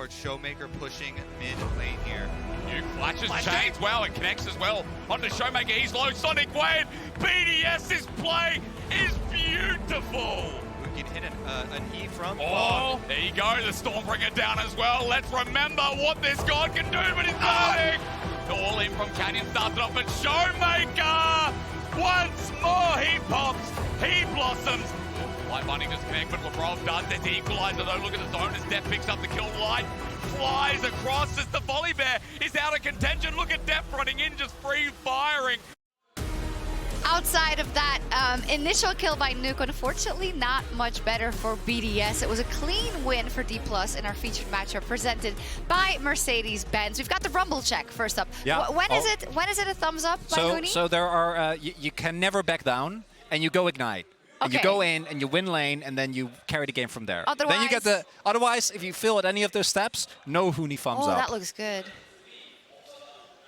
towards ShowMaker pushing mid lane here. New flashes chains well and connects as well onto ShowMaker. He's low. Sonic Wave. BDS's play is beautiful. We can hit an E from Oh, there you go. The Stormbringer down as well. Let's remember what this god can do, but he's burning. All in from Canyon starts it off, but ShowMaker once more he pops. He blossoms. Light Binding does connect, but Labrov does. There's the equalizer though. Look at the zone as Deft picks up the kill. Light flies across as the volley bear is out of contention. Look at Deft running in, just free firing. Outside of that initial kill by Neeko, unfortunately not much better for BDS. It was a clean win for Dplus in our featured matchup presented by Mercedes-Benz. We've got the Rumble check first up. Yeah. When is it a thumbs up by Mooney? So there are, you can never back down and you go Ignite. And you go in and you win lane and then you carry the game from there. Otherwise, then you get the, otherwise, if you fail at any of those steps, no Hooney thumbs up. Oh, that looks good.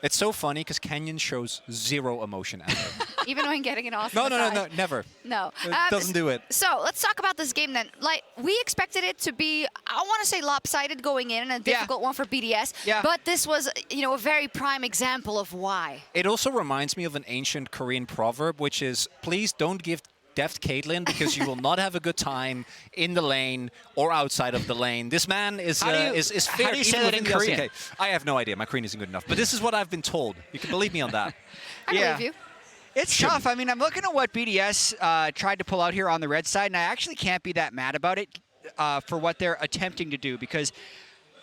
It's so funny because Canyon shows zero emotion at it. Even when getting an awesome No, never. No. It doesn't do it. So let's talk about this game then. Like, we expected it to be, I want to say lopsided going in and a difficult one for BDS. Yeah. But this was, you know, a very prime example of why. It also reminds me of an ancient Korean proverb, which is, please don't give Deft Caitlyn because you will not have a good time in the lane or outside of the lane. This man is fair. How do you say that in Korean? Okay. I have no idea. My Korean isn't good enough. But this is what I've been told. You can believe me on that. I believe you. It's tough. I mean, I'm looking at what BDS tried to pull out here on the red side, and I actually can't be that mad about it for what they're attempting to do because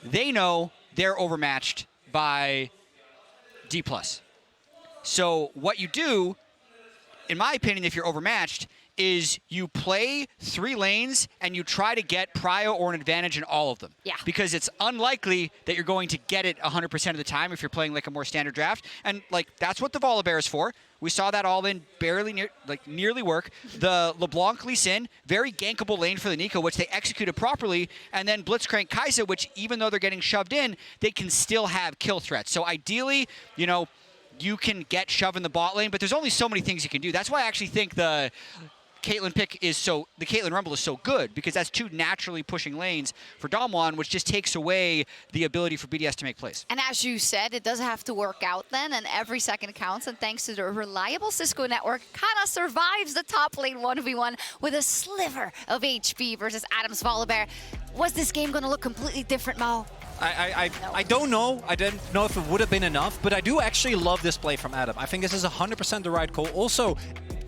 they know they're overmatched by Dplus. So what you do, in my opinion, if you're overmatched, is you play 3 lanes and you try to get prio or an advantage in all of them. Yeah. Because it's unlikely that you're going to get it 100% of the time if you're playing like a more standard draft. And like that's what the Volibear is for. We saw that all in nearly work. The LeBlanc Lee Sin, very gankable lane for the Neeko, which they executed properly. And then Blitzcrank Kai'Sa, which even though they're getting shoved in, they can still have kill threats. So ideally, you know, you can get shoved in the bot lane, but there's only so many things you can do. That's why I actually think the Caitlyn Rumble is so good, because that's 2 naturally pushing lanes for Damwon, which just takes away the ability for BDS to make plays. And as you said, it does have to work out then, and every second counts, and thanks to the reliable Cisco network, Canna survives the top lane 1v1 with a sliver of HP versus Adam's Volibear. Was this game going to look completely different, Mo? I don't know. I don't know if it would have been enough, but I do actually love this play from Adam. I think this is 100% the right call. Also,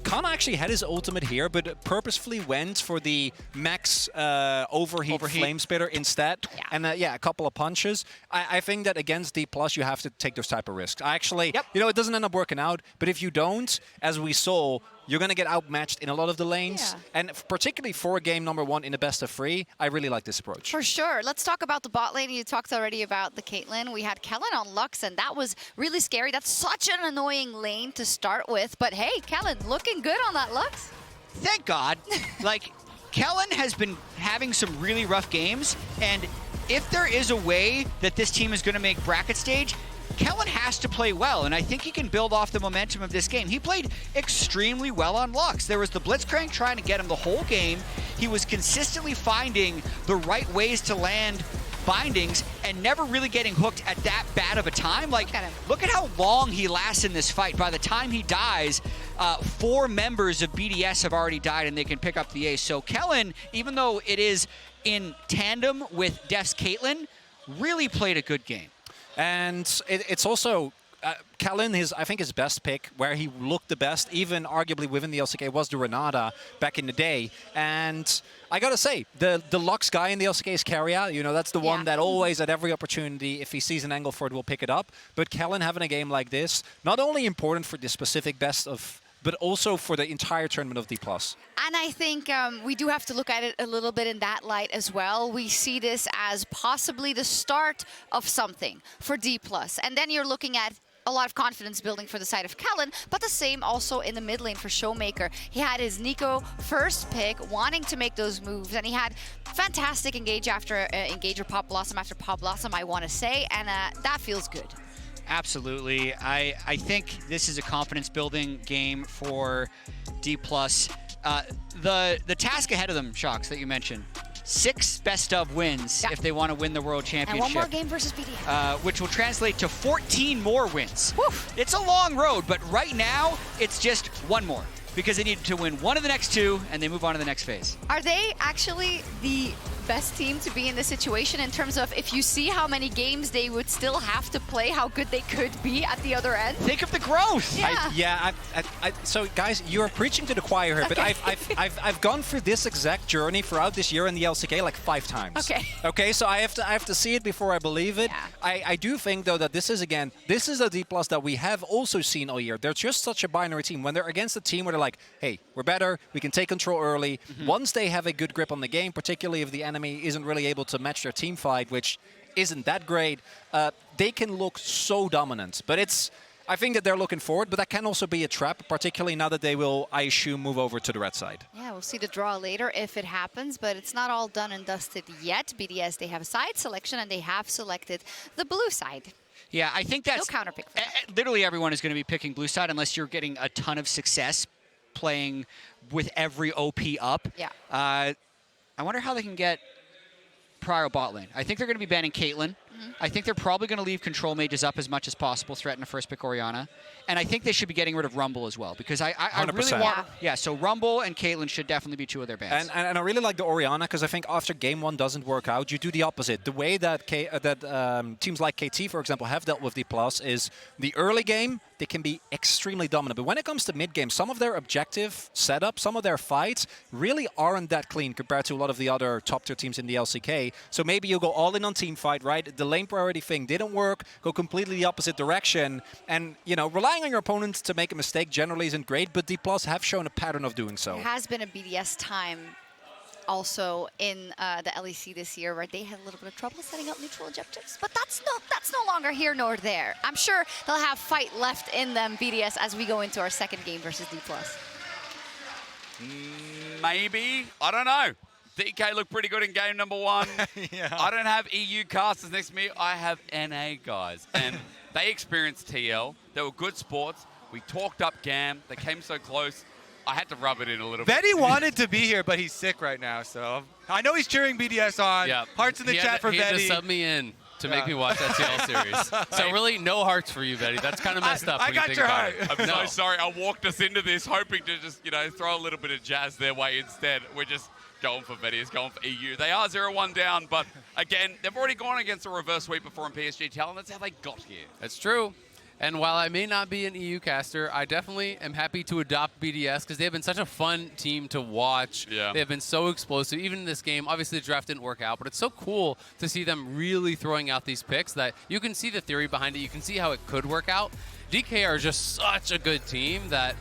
Canna actually had his ultimate here, but purposefully went for the max overheat flame spitter instead. Yeah. And a couple of punches. I think that against Dplus, you have to take those type of risks. I actually, you know, it doesn't end up working out, but if you don't, as we saw, you're going to get outmatched in a lot of the lanes. Yeah. And particularly for game number 1 in a best of 3, I really like this approach. For sure. Let's talk about the bot lane. You talked already about the Caitlyn. We had Kellin on Lux, and that was really scary. That's such an annoying lane to start with. But hey, Kellin, looking good on that Lux. Thank God. Like, Kellin has been having some really rough games, and if there is a way that this team is going to make bracket stage, Kellin has to play well, and I think he can build off the momentum of this game. He played extremely well on Lux. There was the Blitzcrank trying to get him the whole game. He was consistently finding the right ways to land bindings and never really getting hooked at that bad of a time. Like, look at how long he lasts in this fight. By the time he dies, 4 members of BDS have already died and they can pick up the ace. So Kellin, even though it is in tandem with Deft's Caitlyn, really played a good game. And it's also, Kellin, I think his best pick, where he looked the best, even arguably within the LCK, was the Renata back in the day. And I gotta say, the Lux guy in the LCK is Kiaya. You know, that's the one that always, at every opportunity, if he sees an angle for it, will pick it up. But Kellin having a game like this, not only important for this specific best of, but also for the entire tournament of Dplus. And I think we do have to look at it a little bit in that light as well. We see this as possibly the start of something for Dplus. And then you're looking at a lot of confidence building for the side of Kellin, but the same also in the mid lane for ShowMaker. He had his Neeko first pick, wanting to make those moves, and he had fantastic engage after engage or pop blossom after pop blossom, I want to say, and that feels good. Absolutely. I think this is a confidence-building game for Dplus. The task ahead of them, Shocks, that you mentioned, 6 best-of wins Yeah. if they want to win the World And Championship. one more game versus BDS. Which will translate to 14 more wins. Woof. It's a long road, but right now, it's just one more. Because they need to win one of the next 2, and they move on to the next phase. Are they actually the best team to be in this situation in terms of if you see how many games they would still have to play, how good they could be at the other end? Think of the growth. Yeah. So guys, you're preaching to the choir here, but I've gone through this exact journey throughout this year in the LCK like 5 times. Okay. Okay, so I have to see it before I believe it. Yeah. I do think though that this is a Dplus that we have also seen all year. They're just such a binary team. When they're against a team where they're like, hey, we're better, we can take control early. Once they have a good grip on the game, particularly if the enemy isn't really able to match their team fight, which isn't that great, they can look so dominant. But I think that they're looking forward, but that can also be a trap, particularly now that they will, I assume, move over to the red side. Yeah, we'll see the draw later if it happens, but it's not all done and dusted yet. BDS, they have a side selection, and they have selected the blue side. Yeah, I think that's... No counterpick for that. Literally everyone is going to be picking blue side unless you're getting a ton of success playing with every OP up. Yeah. I wonder how they can get Prio bot lane. I think they're going to be banning Caitlyn. I think they're probably going to leave control mages up as much as possible, threaten a first pick Orianna. And I think they should be getting rid of Rumble as well, because I really 100%. want... Yeah, so Rumble and Caitlyn should definitely be 2 of their bans. And I really like the Orianna, because I think after game 1 doesn't work out, you do the opposite. The way that teams like KT, for example, have dealt with Dplus is the early game, they can be extremely dominant. But when it comes to mid-game, some of their objective setup, some of their fights really aren't that clean compared to a lot of the other top-tier teams in the LCK. So maybe you go all in on team fight, right? The lane priority thing didn't work, go completely the opposite direction. And, you know, relying on your opponents to make a mistake generally isn't great, but Dplus have shown a pattern of doing so. There has been a BDS time also in the LEC this year where they had a little bit of trouble setting up neutral objectives, but that's no longer here nor there. I'm sure they'll have fight left in them, BDS, as we go into our second game versus Dplus. Maybe. I don't know. DK looked pretty good in game number 1. Yeah. I don't have EU casters next to me. I have NA guys. And they experienced TL. They were good sports. We talked up GAM. They came so close. I had to rub it in a little bit. Betty wanted to be here, but he's sick right now, so I know he's cheering BDS on. Yeah. Hearts in the chat for He had Betty. to sub me in to make me watch that TL series. So really, no hearts for you, Betty. That's kind of messed up I when you got think your about heart. it. I'm so sorry. I walked us into this hoping to just, throw a little bit of jazz their way instead. We're just going for Betty. It's going for EU. They are 0-1 down, but again, they've already gone against a reverse sweep before in PSG Talent. That's how they got here. That's true. And while I may not be an EU caster, I definitely am happy to adopt BDS because they have been such a fun team to watch. Yeah. They have been so explosive. Even in this game, obviously the draft didn't work out, but it's so cool to see them really throwing out these picks that you can see the theory behind it. You can see how it could work out. DK are just such a good team that,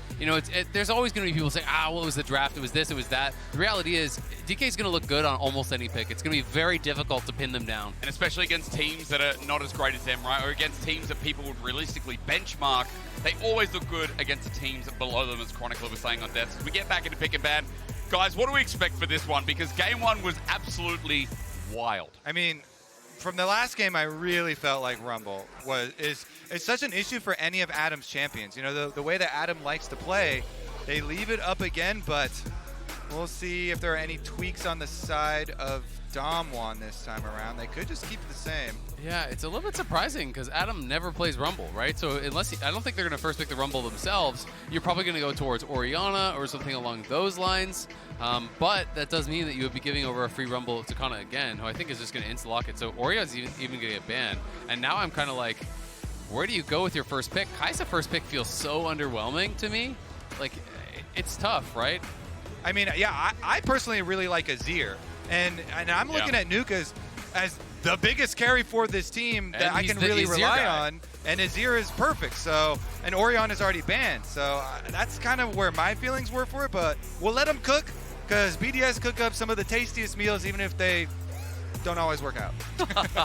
there's always going to be people saying, well, it was the draft, it was this, it was that. The reality is, DK is going to look good on almost any pick. It's going to be very difficult to pin them down. And especially against teams that are not as great as them, right? Or against teams that people would realistically benchmark. They always look good against the teams below them, as Chronicle was saying on Deft. As we get back into pick and ban, guys, what do we expect for this one? Because game 1 was absolutely wild. I mean, from the last game, I really felt like Rumble is such an issue for any of Adam's champions. The way that Adam likes to play, they leave it up again, but we'll see if there are any tweaks on the side of Damwon this time around. They could just keep it the same. Yeah, it's a little bit surprising because Adam never plays Rumble, right? So I don't think they're going to first pick the Rumble themselves. You're probably going to go towards Orianna or something along those lines. But that does mean that you would be giving over a free Rumble to Canna again, who I think is just going to insta-lock it. So Orianna's even going to get banned. And now I'm kind of like, where do you go with your first pick? Kai'Sa first pick feels so underwhelming to me. Like, it's tough, right? I mean, yeah, I personally really like Azir. And I'm looking at Nuka as the biggest carry for this team that I can really rely on. And Azir is perfect. So, and Orion is already banned. So that's kind of where my feelings were for it. But we'll let them cook because BDS cook up some of the tastiest meals, even if they don't always work out.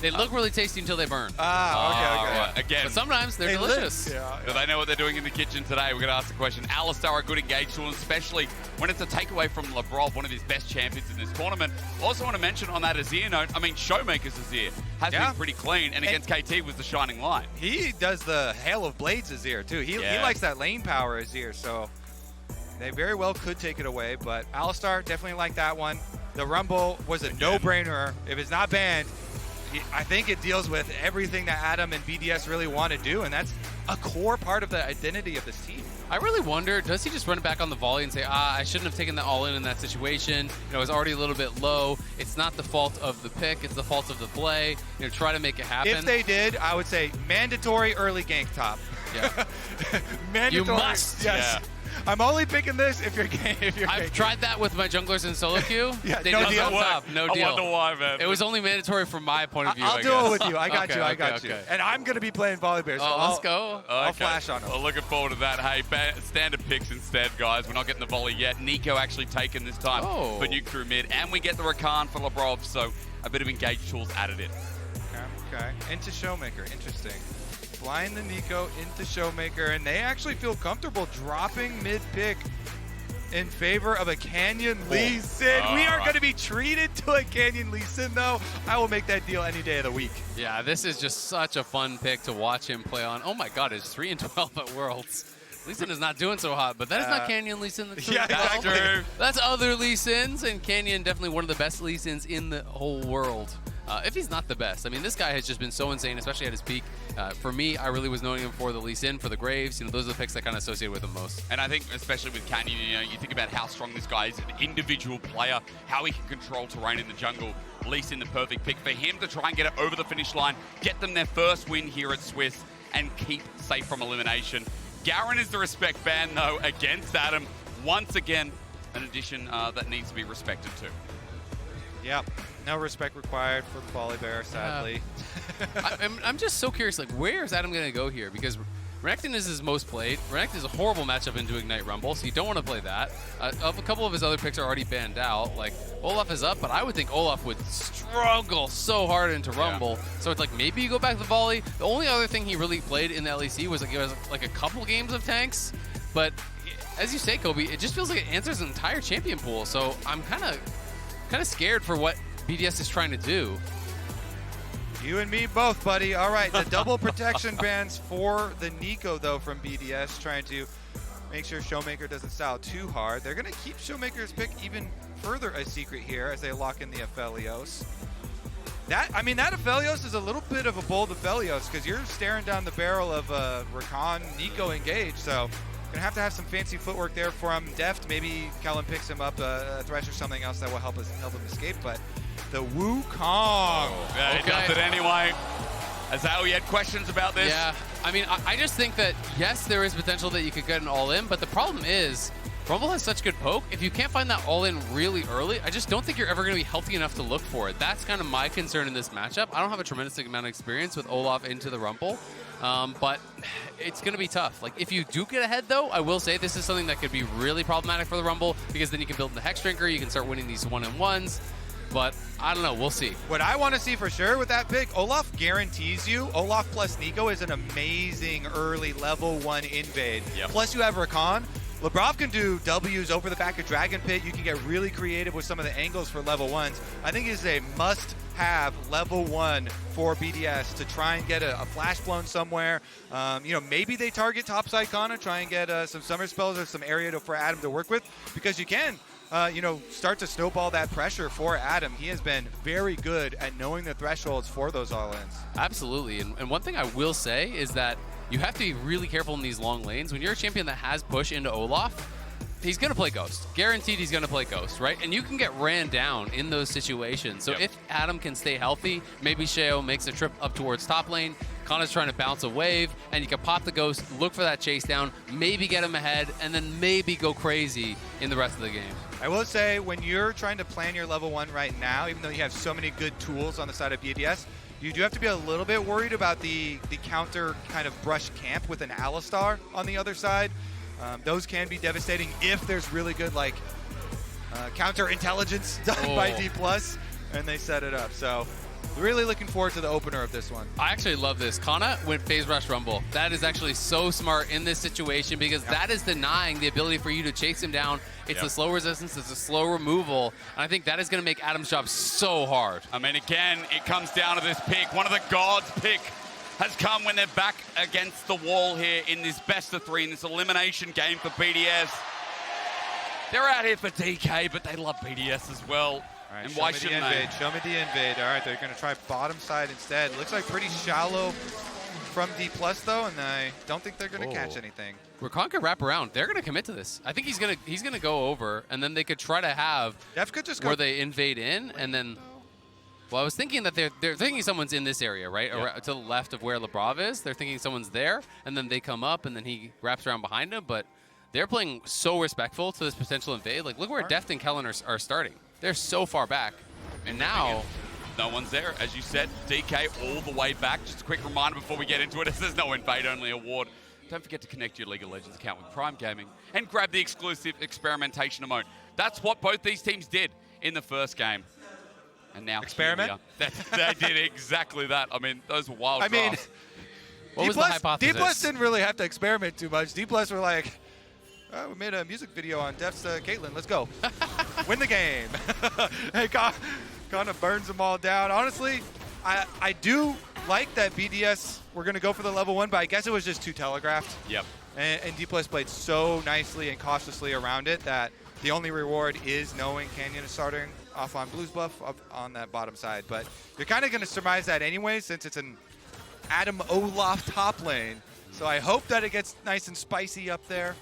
They look really tasty until they burn. Okay. Well, again, But sometimes they're delicious. do they know what they're doing in the kitchen today? We're going to ask the question. Alistar are good engaged to them, especially when it's a takeaway from Labrov, one of his best champions in this tournament. Also want to mention on that Azir note, Showmaker's Azir has been pretty clean, and against KT was the shining light. He does the Hail of Blades Azir, too. He likes that lane power Azir, so they very well could take it away. But Alistar, definitely like that one. the Rumble was a no-brainer. If it's not banned, I think it deals with everything that Adam and BDS really want to do, and that's a core part of the identity of this team. I really wonder, does he just run it back on the volley and say, I shouldn't have taken that all in that situation. You know, it was already a little bit low. It's not the fault of the pick, it's the fault of the play. You know, try to make it happen. If they did, I would say mandatory early gank top. Yeah. Mandatory. You must. Yes. Yeah. I'm only picking this if you're I've tried that with my junglers in solo queue. Yeah, They no didn't deal. come top. No deal. I wonder why, man. It was only mandatory from my point of view. I'll I do guess. it with you. I got Okay, you. I okay, got you. okay. And I'm going to be playing Volibear. So Let's go. I'll flash on him. Well, looking forward to that. Hey, standard picks instead, guys. We're not getting the volley yet. Neeko actually taken this time for nuke through mid. And we get the Rakan for Labrov, so a bit of engaged tools added in. Okay. Into ShowMaker. Interesting. Flying the Neeko into ShowMaker, and they actually feel comfortable dropping mid-pick in favor of a Canyon Lee Sin. We are going to be treated to a Canyon Lee Sin, though. I will make that deal any day of the week. Yeah, this is just such a fun pick to watch him play on. Oh my God, it's 3-12 at Worlds. Lee Sin is not doing so hot, but that is not Canyon Lee Sin. Yeah, that's exactly. true. That's other Lee Sins, and Canyon definitely one of the best Lee Sins in the whole world. If he's not the best. I mean, this guy has just been so insane, especially at his peak. For me, I really was knowing him for the Lee Sin, for the Graves. You know, those are the picks I kind of associate with him most. And I think, especially with Canyon, you know, you think about how strong this guy is, an individual player, how he can control terrain in the jungle. Lee Sin, the perfect pick for him to try and get it over the finish line, get them their first win here at Swiss, and keep safe from elimination. Garen is the respect ban, though, against Adam. Once again, an addition that needs to be respected too. Yep. No respect required for Volibear, sadly. I'm just so curious, like, where is Adam going to go here? Because Renekton is his most played. Renekton is a horrible matchup into Ignite Rumble, so you don't want to play that. A couple of his other picks are already banned out. Like, Olaf is up, but I would think Olaf would struggle so hard into Rumble. Yeah. So it's like, maybe you go back to volley. The only other thing he really played in the LEC was like, he was like a couple games of tanks. But as you say, Kobe, it just feels like it answers an entire champion pool. So I'm kind of scared for what BDS is trying to do. You and me both, buddy. All right, the double protection bans for the Neeko, though, from BDS, trying to make sure ShowMaker doesn't style too hard. They're going to keep ShowMaker's pick even further a secret here as they lock in the Aphelios. That Aphelios is a little bit of a bold Aphelios because you're staring down the barrel of Rakan, Neeko engaged, so gonna have to have some fancy footwork there from Deft. Maybe Kellin picks him up a Thresh or something else that will help him escape, but the Wukong. Yeah, he does it anyway. Azal, you had questions about this? Yeah, I mean, I just think that, yes, there is potential that you could get an all-in, but the problem is, Rumble has such good poke. If you can't find that all-in really early, I just don't think you're ever going to be healthy enough to look for it. That's kind of my concern in this matchup. I don't have a tremendous amount of experience with Olaf into the Rumble, but it's going to be tough. Like, if you do get ahead, though, I will say this is something that could be really problematic for the Rumble, because then you can build the Hex Drinker, you can start winning these one-on-ones. But I don't know. We'll see. What I want to see for sure with that pick, Olaf guarantees you. Olaf plus Neeko is an amazing early level 1 invade. Yep. Plus you have Rakan. Labrov can do W's over the back of Dragon Pit. You can get really creative with some of the angles for level 1s. I think it's a must-have level 1 for BDS to try and get a flash blown somewhere. You know, maybe they target topside Canna, try and get some summer spells or some area for Adam to work with, because you can. You know, start to snowball that pressure for Adam. He has been very good at knowing the thresholds for those all-ins. Absolutely. And one thing I will say is that you have to be really careful in these long lanes. When you're a champion that has push into Olaf, he's going to play Ghost. Guaranteed he's going to play Ghost, right? And you can get ran down in those situations. So if Adam can stay healthy, maybe Sheo makes a trip up towards top lane, Kanna's trying to bounce a wave, and you can pop the Ghost, look for that chase down, maybe get him ahead, and then maybe go crazy in the rest of the game. I will say, when you're trying to plan your level 1 right now, even though you have so many good tools on the side of BDS, you do have to be a little bit worried about the counter kind of brush camp with an Alistar on the other side. Those can be devastating if there's really good like counter intelligence done by Dplus, and they set it up. So really looking forward to the opener of this one. I actually love this. Canna went Phase Rush Rumble. That is actually so smart in this situation, because that is denying the ability for you to chase him down. It's the slow resistance, it's a slow removal, and I think that is going to make Adam's job so hard. I mean, again, it comes down to this pick. One of the gods' pick has come when they're back against the wall here in this best of 3, in this elimination game for BDS. They're out here for DK, but they love BDS as well. All right, And why show me the shouldn't they? invade. Show me the invade. All right, they're going to try bottom side instead. Looks like pretty shallow from Dplus though, and I don't think they're going to catch anything. Wukong could wrap around. They're going to commit to this. I think he's gonna go over, and then they could try to have Deft could just go where they invade in, and then. Well, I was thinking that they're thinking someone's in this area, right? Yeah. To the left of where Labrov is. They're thinking someone's there, and then they come up, and then he wraps around behind him. But they're playing so respectful to this potential invade. Like, look where Deft and Kellin are starting. They're so far back. And now... No one's there. As you said, DK all the way back. Just a quick reminder before we get into it, there's no invade-only award. Don't forget to connect your League of Legends account with Prime Gaming and grab the exclusive experimentation emote. That's what both these teams did in the first game. And now Experiment? They did exactly that. I mean, those were wild I mean, drafts. What was the hypothesis? Dplus didn't really have to experiment too much. Dplus were like, oh, we made a music video on Deft's Caitlyn. Let's go. Win the game. Hey, kind of burns them all down. Honestly, I do like that BDS were going to go for the level 1, but I guess it was just too telegraphed. Yep. And Dplus played so nicely and cautiously around it that the only reward is knowing Canyon is starting off on Blue's buff up on that bottom side. But you're kind of going to surmise that anyway since it's an Adam Olaf top lane. So I hope that it gets nice and spicy up there.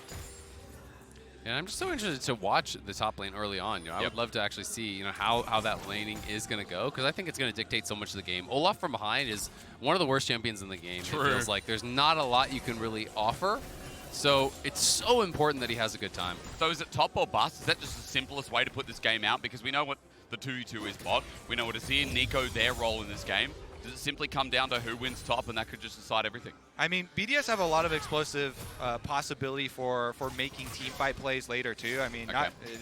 And I'm just so interested to watch the top lane early on. You know, I would love to actually see, how that laning is going to go, because I think it's going to dictate so much of the game. Olaf from behind is one of the worst champions in the game. True. It feels like there's not a lot you can really offer. So it's so important that he has a good time. So is it top or bust? Is that just the simplest way to put this game out? Because we know what the 2v2 is bot. We know what Azir and Neeko, their role in this game. Does it simply come down to who wins top, and that could just decide everything? I mean, BDS have a lot of explosive possibility for making team fight plays later too. I mean,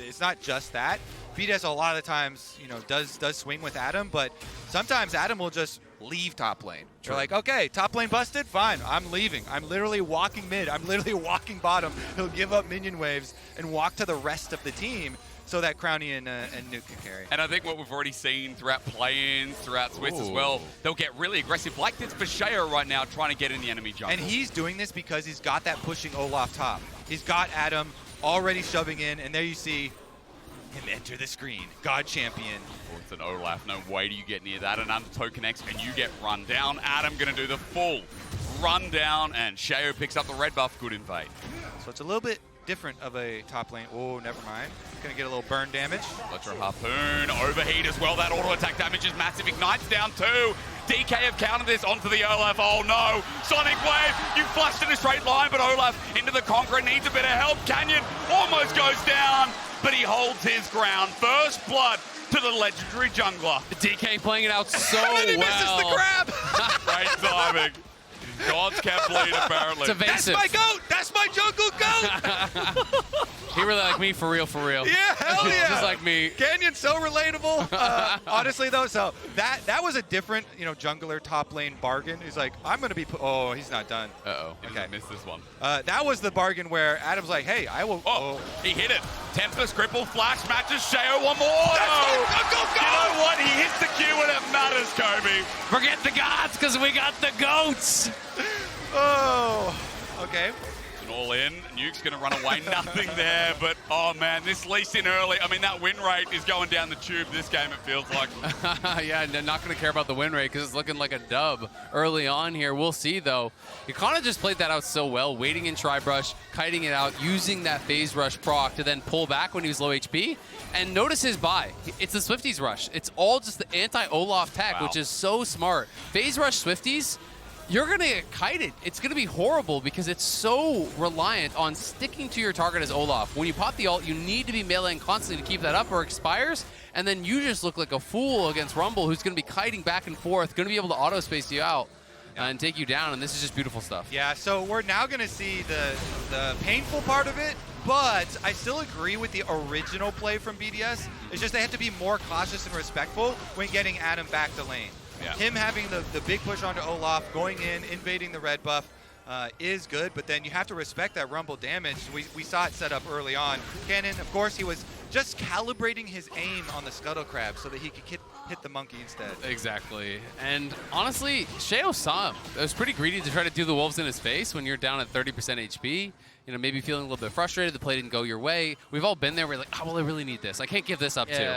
it's not just that. BDS a lot of the times, does swing with Adam, but sometimes Adam will just leave top lane. You're like, okay, top lane busted, fine, I'm leaving. I'm literally walking mid. I'm literally walking bottom. He'll give up minion waves and walk to the rest of the team so that Crownie and Nuke can carry. And I think what we've already seen throughout play-ins, throughout Swiss as well, they'll get really aggressive, like this for Sheo right now, trying to get in the enemy jungle. And he's doing this because he's got that pushing Olaf top. He's got Adam already shoving in, and there you see him enter the screen. God champion. Oh, it's an Olaf. No way do you get near that. And Undertow connects, and you get run down. Adam going to do the full run down, and Sheo picks up the red buff. Good invade. So it's a little bit different of a top lane. Oh, never mind. Gonna get a little burn damage. FLICKR Harpoon, overheat as well. That auto attack damage is massive. Ignites down too. DK have countered this onto the Olaf. Oh no, Sonic Wave. You flushed in a straight line, but Olaf into the Conqueror needs a bit of help. Canyon almost goes down, but he holds his ground. First blood to the legendary jungler. DK playing it out so And then he well. misses the grab. Great timing. God's kept bleed, apparently. It's evasive. That's my goat. That's my jungle goat. He really like me for real, for real. Yeah, hell yeah. Just like me. Canyon's so relatable. Honestly, though, so that was a different, jungler top lane bargain. He's like, I'm going to be... Oh, he's not done. Uh-oh. Okay, missed this one. That was the bargain where Adam's like, hey, I will... Oh, he hit it. Tempest, cripple, flash, matches Sheo one more. Go, go, go. You know what? He hits the Q when it matters, Kobe. Forget the gods, because we got the goats. Oh, okay. And all in. Nuke's going to run away. Nothing there. But, oh, man, this lease in early. I mean, that win rate is going down the tube this game, it feels like. Yeah, they're not going to care about the win rate because it's looking like a dub early on here. We'll see, though. He kind of just played that out so well, waiting in Tri-Brush, kiting it out, using that phase rush proc to then pull back when he was low HP. And notice his buy. It's the Swifties rush. It's all just the anti-Olaf tech, which is so smart. Phase rush Swifties, you're going to get kited. It's going to be horrible because it's so reliant on sticking to your target as Olaf. When you pop the ult, you need to be meleeing constantly to keep that up or it expires, and then you just look like a fool against Rumble, who's going to be kiting back and forth, going to be able to auto-space you out and take you down, and this is just beautiful stuff. Yeah, so we're now going to see the painful part of it, but I still agree with the original play from BDS. It's just they have to be more cautious and respectful when getting Adam back to lane. Yeah. Him having the big push onto Olaf, going in, invading the red buff is good, but then you have to respect that Rumble damage. We saw it set up early on. Cannon, of course, he was just calibrating his aim on the Scuttle Crab so that he could hit the monkey instead. Exactly. And honestly, Sheo saw him. It was pretty greedy to try to do the wolves in his face when you're down at 30% HP. Maybe feeling a little bit frustrated. The play didn't go your way. We've all been there. We're like, oh, well, I really need this. I can't give this up too.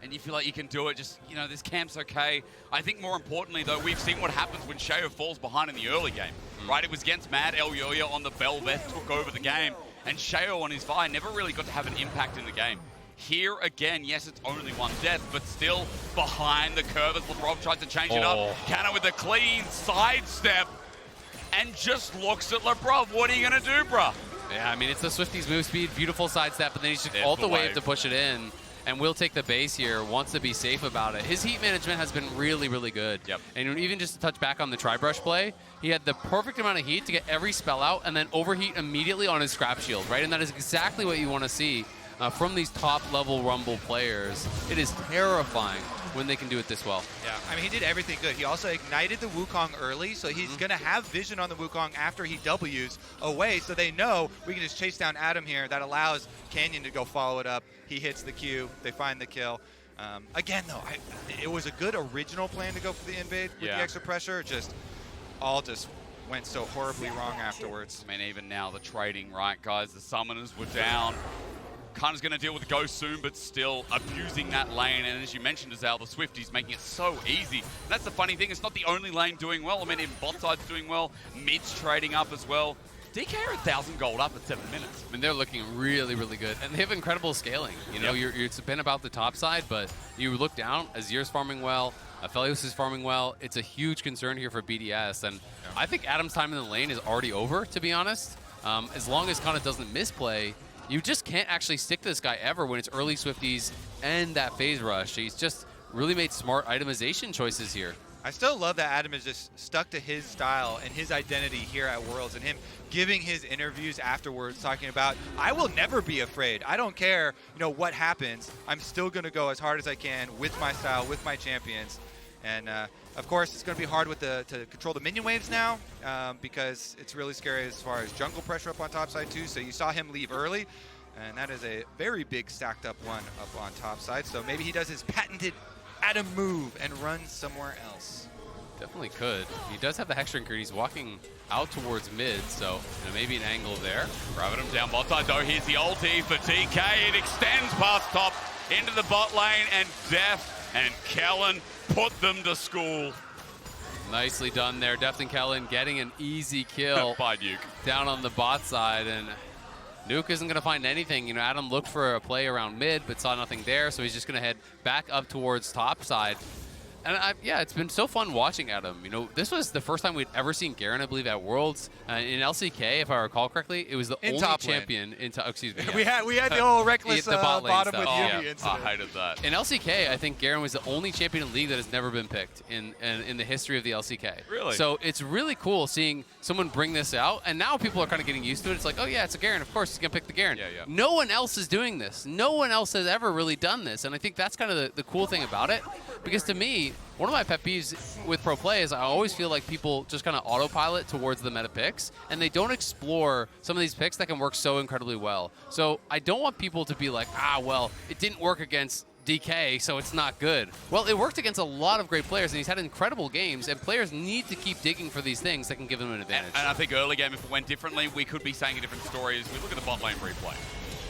and you feel like you can do it. Just, you know, this camp's okay. I think more importantly, though, we've seen what happens when Sheo falls behind in the early game, right? It was against Mad El Yoya on the Velvet, took over the game, and Sheo on his Vi never really got to have an impact in the game. Here again, yes, it's only one death, but still behind the curve as Labrov tries to change it up. Canna with a clean sidestep and just looks at Labrov. What are you going to do, bruh? Yeah, I mean, it's the Swifties move speed, beautiful sidestep, but then he's just ult the wave to push it in. And will take the base here, wants to be safe about it. His heat management has been really, really good. Yep. And even just to touch back on the tri-brush play, he had the perfect amount of heat to get every spell out and then overheat immediately on his scrap shield, right? And that is exactly what you want to see from these top-level Rumble players. It is terrifying when they can do it this well. Yeah, I mean, he did everything good. He also ignited the Wukong early, so he's going to have vision on the Wukong after he W's away, so they know we can just chase down Adam here. That allows Canyon to go follow it up. He hits the Q. They find the kill. Again, though, it was a good original plan to go for the invade with the extra pressure. All just went so horribly wrong afterwards. I mean, even now, the trading, right, guys? The summoners were down. Canna's going to deal with the Ghost soon, but still abusing that lane. And as you mentioned, Azal, the Swifties making it so easy. And that's the funny thing. It's not the only lane doing well. I mean, even bot side's doing well. Mid's trading up as well. DK are 1,000 gold up at 7 minutes. I mean, they're looking really, really good. And they have incredible scaling. You know, it's been about the top side, but you look down, Azir's farming well, Aphelios is farming well. It's a huge concern here for BDS. And I think Adam's time in the lane is already over, to be honest. As long as Canna doesn't misplay, you just can't actually stick to this guy ever when it's early Swifties and that phase rush. He's just really made smart itemization choices here. I still love that Adam is just stuck to his style and his identity here at Worlds, and him giving his interviews afterwards talking about, I will never be afraid. I don't care, you know, what happens. I'm still going to go as hard as I can with my style, with my champions. And of course, it's going to be hard with to control the minion waves now because it's really scary as far as jungle pressure up on top side too. So you saw him leave early, and that is a very big stacked up one up on top side. So maybe he does his patented Adam move and runs somewhere else. Definitely could. He does have the Hex Drinker. He's walking out towards mid, so you know, maybe an angle there. Grabbing him down bot side though. Here's the ulti for DK. It extends past top into the bot lane, and Deft and Kellin put them to school. Nicely done there. Deft and Kellin getting an easy kill by Nuke down on the bot side, and Nuke isn't going to find anything. You know, Adam looked for a play around mid, but saw nothing there, so he's just going to head back up towards top side. And yeah, it's been so fun watching Adam. You know, this was the first time we'd ever seen Garen, I believe, at Worlds. In LCK, if I recall correctly, it was the only champion in excuse me. Yeah. we had the old reckless bottom with Yuumi incident. I hated that. In LCK, I think Garen was the only champion in League that has never been picked in the history of the LCK. Really? So it's really cool seeing someone bring this out, and now people are kind of getting used to it. It's like, oh yeah, it's a Garen. Of course, he's gonna pick the Garen. Yeah. No one else is doing this. No one else has ever really done this, and I think that's kind of the cool thing about it. Because to me, one of my pet peeves with pro play is I always feel like people just kind of autopilot towards the meta picks, and they don't explore some of these picks that can work so incredibly well. So I don't want people to be like, well, it didn't work against DK, so it's not good. Well, it worked against a lot of great players, and he's had incredible games, and players need to keep digging for these things that can give them an advantage. And I think early game, if it went differently, we could be saying a different story as we look at the bot lane replay.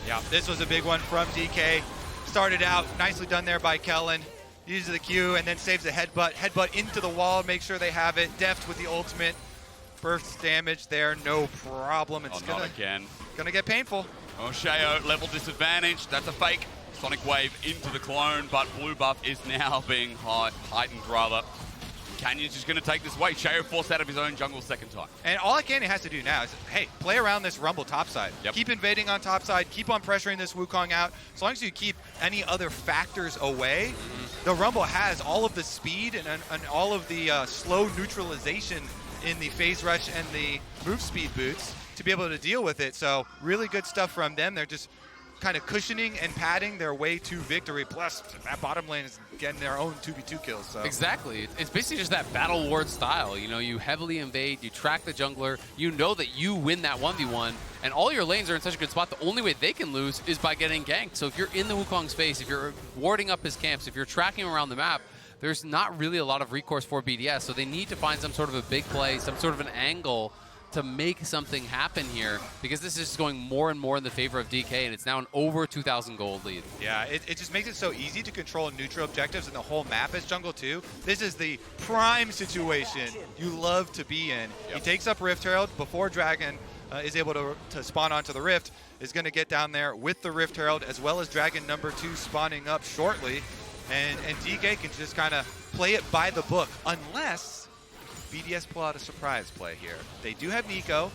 Yeah, this was a big one from DK. Started out, nicely done there by Kellin. Uses the Q and then saves the headbutt into the wall, make sure they have it. Deft with the ultimate. Burst damage there, no problem. It's gonna get painful. Oh, Sheo, level disadvantage. That's a fake. Sonic Wave into the clone, but blue buff is now being heightened rather. Canyon's just going to take this way. Sheo forced out of his own jungle second time. And all Canyon has to do now is, hey, play around this Rumble topside. Keep invading on topside. Keep on pressuring this Wukong out. As long as you keep any other factors away, the Rumble has all of the speed and all of the slow neutralization in the phase rush and the move speed boots to be able to deal with it. So really good stuff from them. They're just kind of cushioning and padding their way to victory. Plus, that bottom lane is getting their own 2v2 kills. So. Exactly. It's basically just that battle ward style. You know, you heavily invade, you track the jungler, you know that you win that 1v1, and all your lanes are in such a good spot, the only way they can lose is by getting ganked. So if you're in the Wukong's face, if you're warding up his camps, if you're tracking around the map, there's not really a lot of recourse for BDS, so they need to find some sort of a big play, some sort of an angle to make something happen here, because this is just going more and more in the favor of DK, and it's now an over 2,000 gold lead. Yeah, it just makes it so easy to control neutral objectives in the whole map as jungle too. This is the prime situation you love to be in. He takes up Rift Herald before Dragon is able to spawn onto the Rift, is going to get down there with the Rift Herald, as well as Dragon number 2 spawning up shortly. And DK can just kind of play it by the book, unless BDS pull out a surprise play here. They do have Neeko.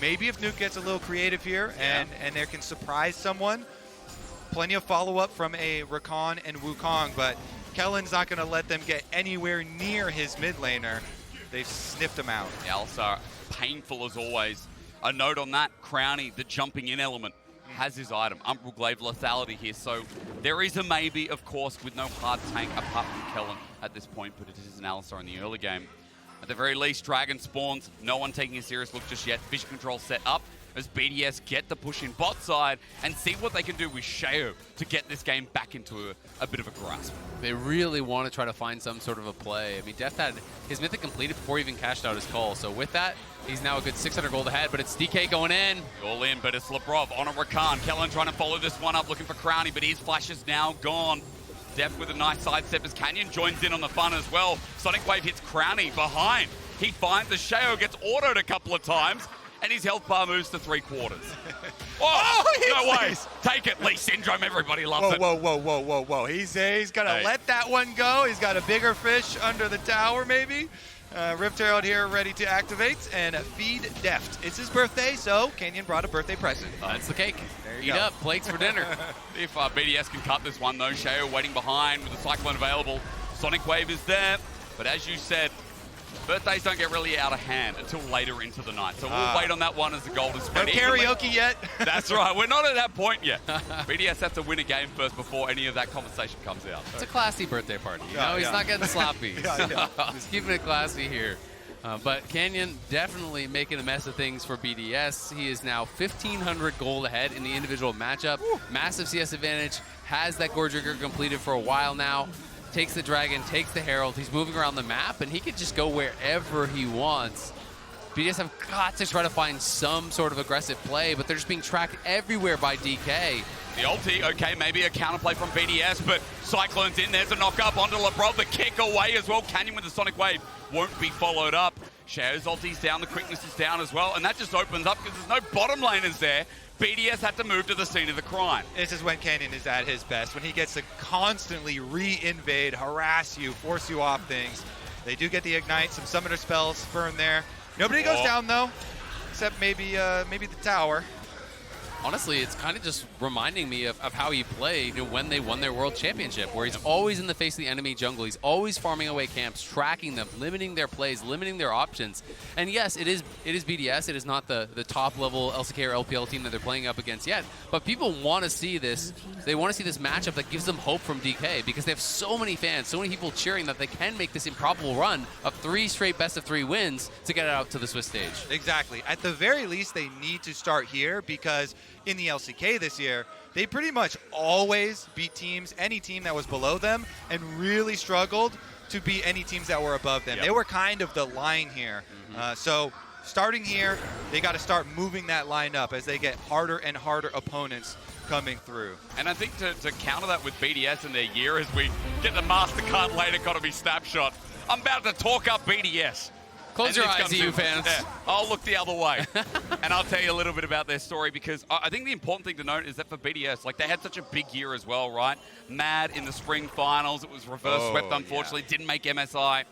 Maybe if Nuke gets a little creative here and they can surprise someone. Plenty of follow-up from a Rakan and Wukong, but Kellen's not going to let them get anywhere near his mid laner. They've sniffed him out. Alistar, painful as always. A note on that, Crownie, the jumping in element, has his item. Umbral Glaive lethality here, so there is a maybe, of course, with no hard tank apart from Kellin at this point, but it is an Alistar in the early game. At the very least, Dragon spawns, no one taking a serious look just yet. Vision control set up as BDS get the push in bot side and see what they can do with Sheo to get this game back into a bit of a grasp. They really want to try to find some sort of a play. I mean, Deft had his mythic completed before he even cashed out his call, so with that, he's now a good 600 gold ahead, but it's DK going in. All in, but it's Labrov on a Rakan. Kellin trying to follow this one up, looking for Crownie, but his flash is now gone. Deft with a nice sidestep as Canyon joins in on the fun as well. Sonic Wave hits Crownie behind. He finds the Sheo, gets autoed a couple of times, and his health bar moves to 3/4. No way. Take it, Lee Syndrome. Everybody loves it. Whoa. He's going to let that one go. He's got a bigger fish under the tower, maybe. Rift Herald here ready to activate and feed Deft. It's his birthday, so Canyon brought a birthday present. That's the cake. There you Eat go. up, plates for dinner. If BDS can cut this one, though, Sheo waiting behind with the Cyclone available. Sonic Wave is there, but as you said, birthdays don't get really out of hand until later into the night. So we'll wait on that one as the gold is spread. No karaoke yet. That's right. We're not at that point yet. BDS has to win a game first before any of that conversation comes out. It's a classy birthday party. You know, he's not getting sloppy. He's keeping it classy here. But Canyon definitely making a mess of things for BDS. He is now 1,500 gold ahead in the individual matchup. Massive CS advantage. Has that Gorgeigger completed for a while now. Takes the Dragon, takes the Herald. He's moving around the map, and he can just go wherever he wants. BDS have got to try to find some sort of aggressive play, but they're just being tracked everywhere by DK. The ulti, okay, maybe a counterplay from BDS, but Cyclone's in. There's a knock-up onto Labrov. The kick away as well. Canyon with the Sonic Wave won't be followed up. Sheo's ulti's down, the quickness is down as well, and that just opens up because there's no bottom laners there. BDS had to move to the scene of the crime. This is when Canyon is at his best, when he gets to constantly re-invade, harass you, force you off things. They do get the Ignite, some Summoner spells burn there. Nobody goes down, though, except maybe the tower. Honestly, it's kind of just reminding me of how he played when they won their world championship, where he's always in the face of the enemy jungle. He's always farming away camps, tracking them, limiting their plays, limiting their options. And yes, it is BDS. It is not the top level LCK or LPL team that they're playing up against yet. But people want to see this. They want to see this matchup that gives them hope from DK, because they have so many fans, so many people cheering that they can make this improbable run of 3 straight best-of-3 wins to get it out to the Swiss stage. Exactly. At the very least, they need to start here, because in the LCK this year, they pretty much always beat teams, any team that was below them, and really struggled to beat any teams that were above them. They were kind of the line here. So starting here, they got to start moving that line up as they get harder and harder opponents coming through. And I think to counter that with BDS in their year, as we get the MasterCard late economy snapshot, I'm about to talk up BDS. Close your eyes, EU fans. Yeah, I'll look the other way. And I'll tell you a little bit about their story, because I think the important thing to note is that for BDS, like, they had such a big year as well, right? Mad in the spring finals. It was reverse swept, unfortunately. Didn't make MSI.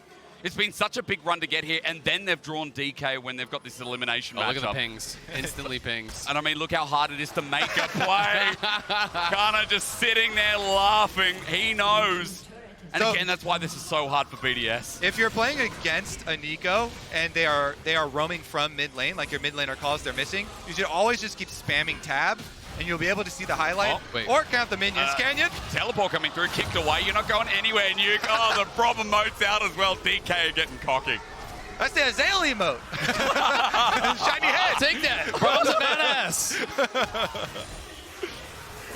It's been such a big run to get here, and then they've drawn DK when they've got this elimination matchup. Look at the pings. Instantly pings. And I mean, look how hard it is to make a play. Canna just sitting there laughing. He knows. And So, again, that's why this is so hard for BDS. If you're playing against a Neeko and they are roaming from mid lane, like your mid laner calls they're missing, you should always just keep spamming tab, and you'll be able to see the highlight or count the minions. Canyon? Teleport coming through, kicked away. You're not going anywhere, Nuke. Oh, the problem mode's out as well. DK getting cocky. That's the Azale emote. Shiny head. Take that. Bro's a badass.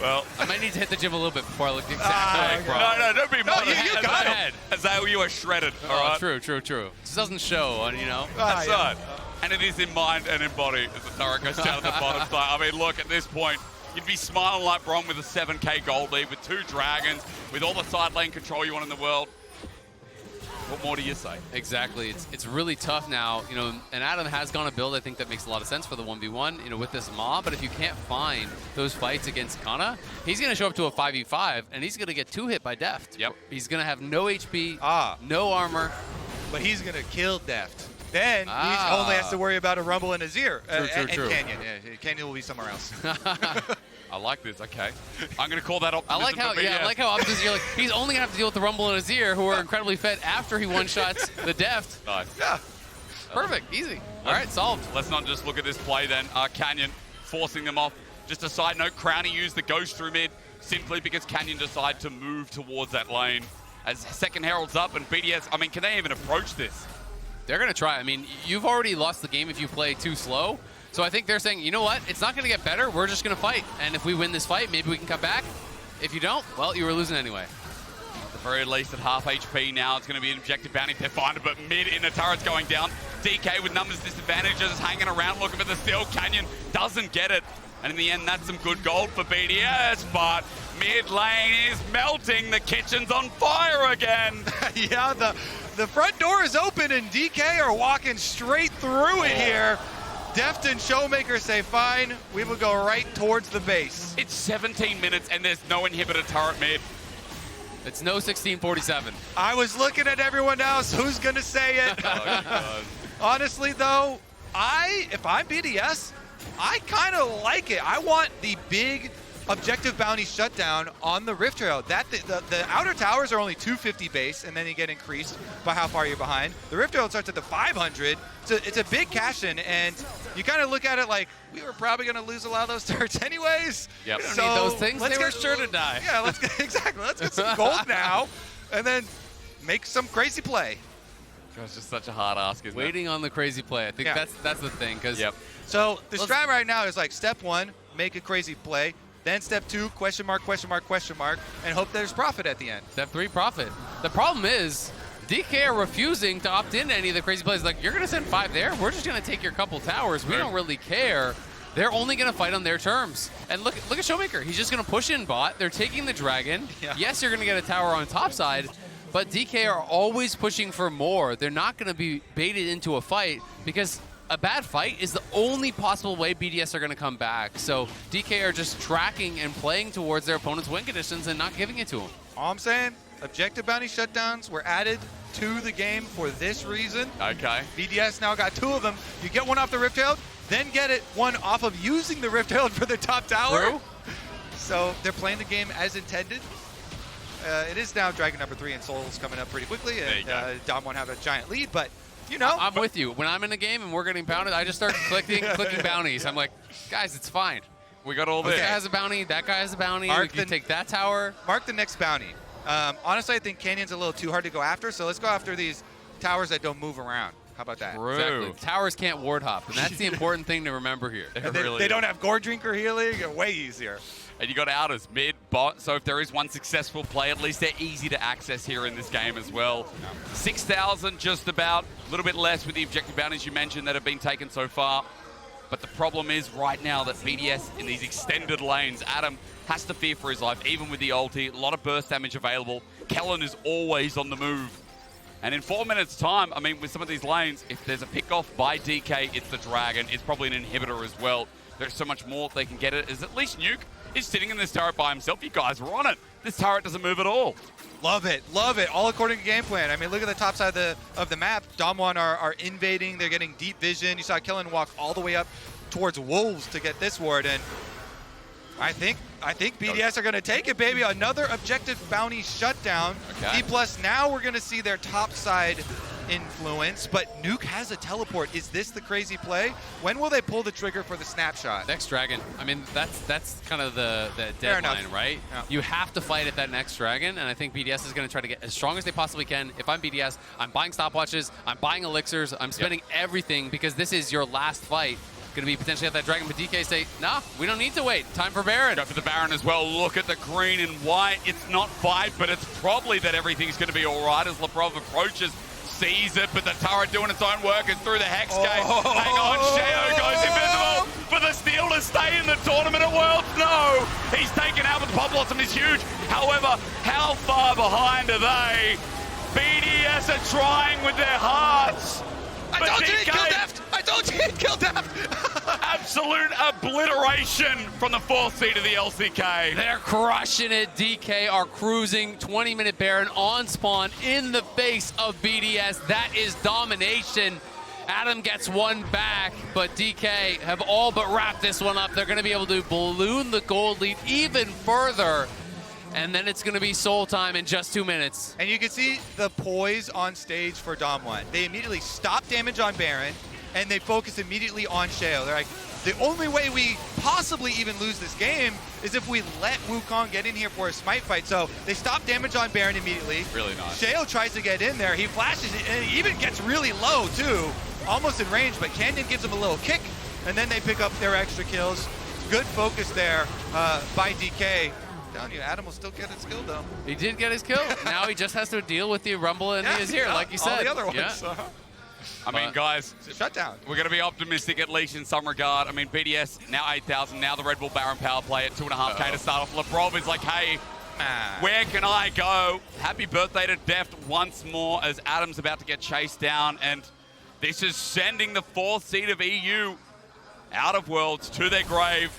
Well, I might need to hit the gym a little bit before I look the exact way, bro. No, don't be modest. you got him. Azale, you are shredded, all right? True. This doesn't show, you know. That's right. And it is in mind and in body as the turret goes down to the bottom side. I mean, look, at this point, you'd be smiling like Bron with a 7k gold lead, with 2 dragons, with all the side lane control you want in the world. What more do you say? Exactly. It's really tough now, you know, and Adam has gone a build I think that makes a lot of sense for the 1v1, you know, with this mob, but if you can't find those fights against Canna, he's going to show up to a 5v5 and he's going to get 2 hit by Deft. Yep. He's going to have no HP, no armor. But he's going to kill Deft. Then he only has to worry about a Rumble and Azir. True. Canyon. Yeah, Canyon will be somewhere else. I like this. Okay, I'm gonna call that optimism. I like how opposite you're like, he's only gonna have to deal with the Rumble and Azir, who are incredibly fed after he one-shots the Deft. Nice. Yeah. Perfect, easy. All right, solved. Let's not just look at this play then. Canyon forcing them off. Just a side note, Crownie used the Ghost through mid simply because Canyon decided to move towards that lane. As second Herald's up and BDS, I mean, can they even approach this? They're gonna try. I mean, you've already lost the game if you play too slow. So I think they're saying, you know what? It's not going to get better. We're just going to fight. And if we win this fight, maybe we can come back. If you don't, well, you were losing anyway. At the very least, at half HP now, it's going to be an objective bounty if they find it, but mid in the turret's going down. DK with numbers disadvantages, hanging around looking for the steal. Canyon doesn't get it. And in the end, that's some good gold for BDS, but mid lane is melting. The kitchen's on fire again. Yeah, the front door is open and DK are walking straight through it here. Deft and ShowMaker say, fine, we will go right towards the base. It's 17 minutes and there's no inhibitor turret mid. It's no 1647. I was looking at everyone else. Who's going to say it? Oh, Honestly, though, if I'm BDS, I kind of like it. I want the big objective bounty shutdown on the Rift Trail. The outer towers are only 250 base, and then you get increased by how far you're behind. The Rift Trail starts at the 500. So it's a big cash-in, and you kind of look at it like, we were probably going to lose a lot of those turrets anyways. Yep. We don't need those things. They were sure to die. Yeah, let's get some gold now, and then make some crazy play. It's just such a hard ask, isn't Waiting on the crazy play. I think that's the thing. Yep. So the strat right now is like step 1, make a crazy play. Then step 2, question mark, and hope there's profit at the end. Step 3, profit. The problem is, DK are refusing to opt into any of the crazy plays. Like, you're going to send 5 there? We're just going to take your couple towers. We don't really care. They're only going to fight on their terms. And look at ShowMaker. He's just going to push in bot. They're taking the dragon. Yeah. Yes, you're going to get a tower on top side, but DK are always pushing for more. They're not going to be baited into a fight because a bad fight is the only possible way BDS are going to come back. So DK are just tracking and playing towards their opponent's win conditions and not giving it to them. All I'm saying, objective bounty shutdowns were added to the game for this reason. Okay. BDS now got 2 of them. You get one off the Rift Herald, then get one off of using the Rift Herald for the top tower. True. So they're playing the game as intended. It is now Dragon number 3 and Soul's coming up pretty quickly, and Dom won't have a giant lead, but you know. I'm with you. When I'm in a game and we're getting pounded, I just start clicking bounties. I'm like, guys, it's fine. We got all this. This guy has a bounty, that guy has a bounty, we can take that tower. Mark the next bounty. Honestly, I think Canyon's a little too hard to go after, so let's go after these towers that don't move around. How about that? True. Exactly. Towers can't ward hop, and that's the important thing to remember here. They don't have Gore Drinker healing, way easier. And you got outers, mid, bot, so if there is one successful play, at least they're easy to access here in this game as well. 6,000 just about, a little bit less with the objective bounties you mentioned that have been taken so far. But the problem is right now that BDS in these extended lanes, Adam has to fear for his life, even with the ulti, a lot of burst damage available. Kellin is always on the move. And in 4 minutes time, I mean, with some of these lanes, if there's a pick-off by DK, it's the Dragon. It's probably an inhibitor as well. There's so much more they can get it. Is at least Nuke is sitting in this turret by himself. You guys were on it. This turret doesn't move at all. Love it, all according to game plan. I mean, look at the top side of the map. Damwon are invading, they're getting deep vision. You saw Kellin walk all the way up towards Wolves to get this ward, and I think BDS are going to take it, baby. Another objective bounty shutdown. Okay. Dplus, now we're going to see their top side influence, but Nuke has a teleport. Is this the crazy play? When will they pull the trigger for the snapshot? Next dragon. I mean, that's kind of the deadline, right? Yeah. You have to fight at that next dragon, and I think BDS is going to try to get as strong as they possibly can. If I'm BDS, I'm buying stopwatches, I'm buying elixirs, I'm spending everything because this is your last fight. Going to be potentially at that dragon, but DK say, nah, we don't need to wait. Time for Baron. Go for the Baron as well. Look at the green and white. It's not 5, but it's probably that everything's going to be all right as Labrov approaches. sees it, but the turret doing its own work is through the Hex Gate. Hang on, Sheo goes invisible for the steal to stay in the tournament at Worlds. No, he's taken out, but the Pop Blossom is huge. However, how far behind are they? BDS are trying with their hearts. I told you he'd kill Deft! I told you he'd kill Deft! Absolute obliteration from the 4th seed of the LCK. They're crushing it. DK are cruising. 20-minute Baron on spawn in the face of BDS. That is domination. Adam gets one back, but DK have all but wrapped this one up. They're going to be able to balloon the gold lead even further. And then it's going to be soul time in just 2 minutes. And you can see the poise on stage for Dom1. They immediately stop damage on Baron, and they focus immediately on Sheo. They're like, the only way we possibly even lose this game is if we let Wukong get in here for a smite fight. So they stop damage on Baron immediately. Really not. Sheo tries to get in there. He flashes it, and he even gets really low, too. Almost in range, but Canyon gives him a little kick, and then they pick up their extra kills. Good focus there by DK. Telling you, Adam will still get his kill though. He did get his kill. Now he just has to deal with the Rumble and the Azir, like you said. All the other ones. Yeah. I mean, guys, shutdown. We're going to be optimistic at least in some regard. I mean, BDS now 8,000. Now the Red Bull Baron power play at 2.5K to start off. Labrov is like, hey, where can I go? Happy birthday to Deft once more as Adam's about to get chased down. And this is sending the 4th seed of EU out of Worlds to their grave.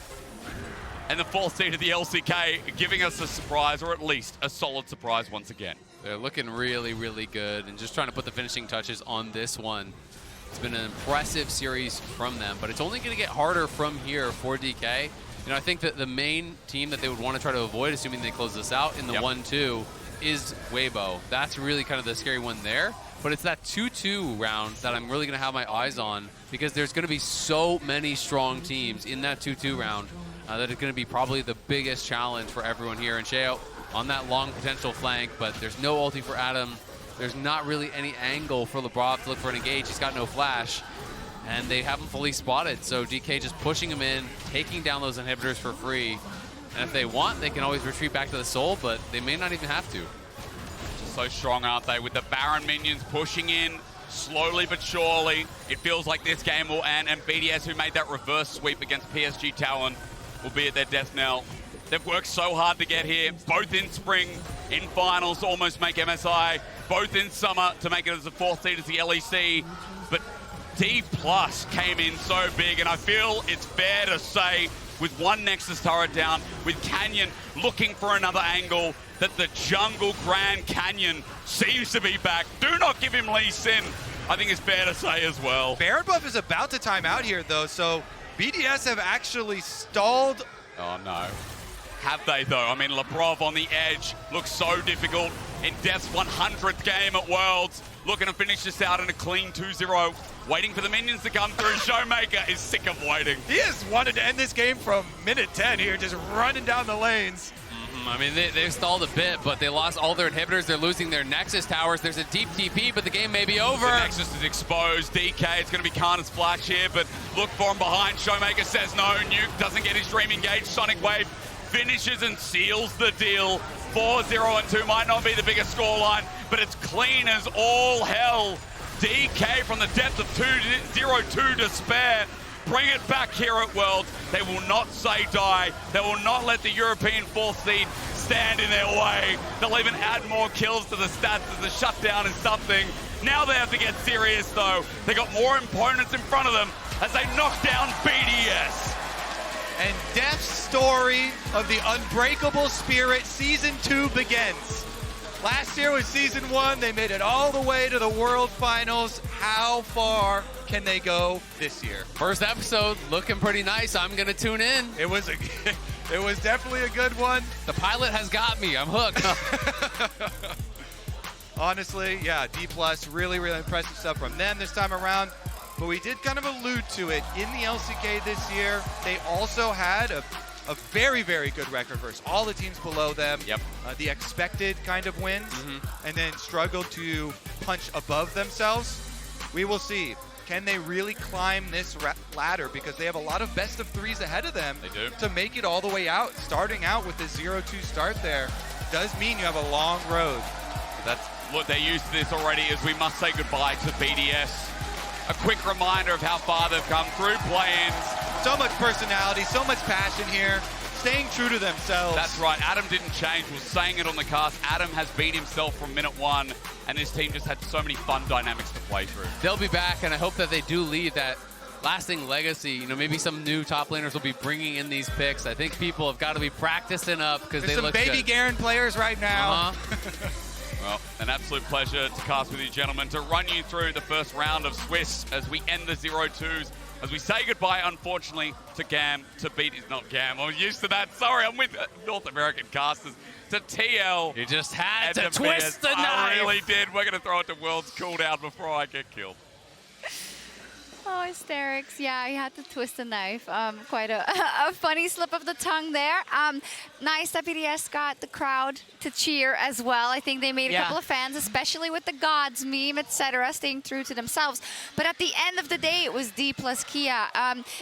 And the 4th seed of the LCK giving us a surprise, or at least a solid surprise once again. They're looking really, really good and just trying to put the finishing touches on this one. It's been an impressive series from them, but it's only going to get harder from here for DK. You know, I think that the main team that they would want to try to avoid, assuming they close this out in the 1-2, is Weibo. That's really kind of the scary one there. But it's that 2-2 round that I'm really going to have my eyes on, because there's going to be so many strong teams in that 2-2 round. That is going to be probably the biggest challenge for everyone here. And Sheo on that long potential flank, but there's no ulti for Adam. There's not really any angle for Labrov to look for an engage. He's got no flash, and they haven't fully spotted. So DK just pushing him in, taking down those inhibitors for free. And if they want, they can always retreat back to the Soul, but they may not even have to. Just so strong, aren't they? With the Baron minions pushing in slowly but surely. It feels like this game will end, and BDS, who made that reverse sweep against PSG Talon, will be at their death knell. They've worked so hard to get here, both in spring, in finals to almost make MSI, both in summer to make it as the 4th seed as the LEC. But Dplus came in so big, and I feel it's fair to say, with one Nexus turret down, with Canyon looking for another angle, that the jungle Grand Canyon seems to be back. Do not give him Lee Sin, I think it's fair to say as well. Baron buff is about to time out here though, so BDS have actually stalled. Oh no. Have they though? I mean, Labrov on the edge looks so difficult in Deft's 100th game at Worlds. Looking to finish this out in a clean 2-0. Waiting for the minions to come through. ShowMaker is sick of waiting. He has wanted to end this game from minute 10 here, just running down the lanes. I mean, they've stalled a bit, but they lost all their inhibitors. They're losing their Nexus towers. There's a deep TP, but the game may be over. The Nexus is exposed. DK, it's going to be Canna's flash here, but look for him behind. ShowMaker says no. Nuke doesn't get his dream engaged. Sonic Wave finishes and seals the deal. 4-0 and 2 might not be the biggest scoreline, but it's clean as all hell. DK from the depth of 2-0-2 to spare. Bring it back here at Worlds. They will not say die. They will not let the European 4th seed stand in their way. They'll even add more kills to the stats as the shutdown is something. Now they have to get serious though. They got more opponents in front of them as they knock down BDS. And Deft's story of the unbreakable spirit season 2 begins. Last year was season 1. They made it all the way to the World Finals. How far can they go this year? First episode looking pretty nice. I'm going to tune in. It was definitely a good one. The pilot has got me. I'm hooked. Honestly, yeah, Dplus, really, really impressive stuff from them this time around. But we did kind of allude to it in the LCK this year. They also had a very, very good record versus all the teams below them. Yep. The expected kind of wins, and then struggled to punch above themselves. We will see. Can they really climb this ladder? Because they have a lot of best of 3s ahead of them. They do. To make it all the way out. Starting out with the 0-2 start there does mean you have a long road. That's look, they're used to this already as we must say goodbye to BDS. A quick reminder of how far they've come through play-ins. So much personality, so much passion here, staying true to themselves. That's right, Adam didn't change, was saying it on the cast. Adam has beat himself from minute one, and this team just had so many fun dynamics to play through. They'll be back, and I hope that they do leave that lasting legacy. You know, maybe some new top laners will be bringing in these picks. I think people have got to be practicing up because they look good. There's some baby Garen players right now. Well, an absolute pleasure to cast with you, gentlemen, to run you through the first round of Swiss as we end the 0-2s, as we say goodbye, unfortunately, to GAM, to not GAM, I'm used to that, sorry, I'm with North American casters, to TL. You just had to twist the knife. I really did. We're going to throw it to World's cooldown before I get killed. Oh, hysterics. Yeah, he had to twist the knife. Quite a funny slip of the tongue there. Nice that BDS got the crowd to cheer as well. I think they made a couple of fans, especially with the gods meme, etc., staying true to themselves. But at the end of the day, it was Dplus KIA.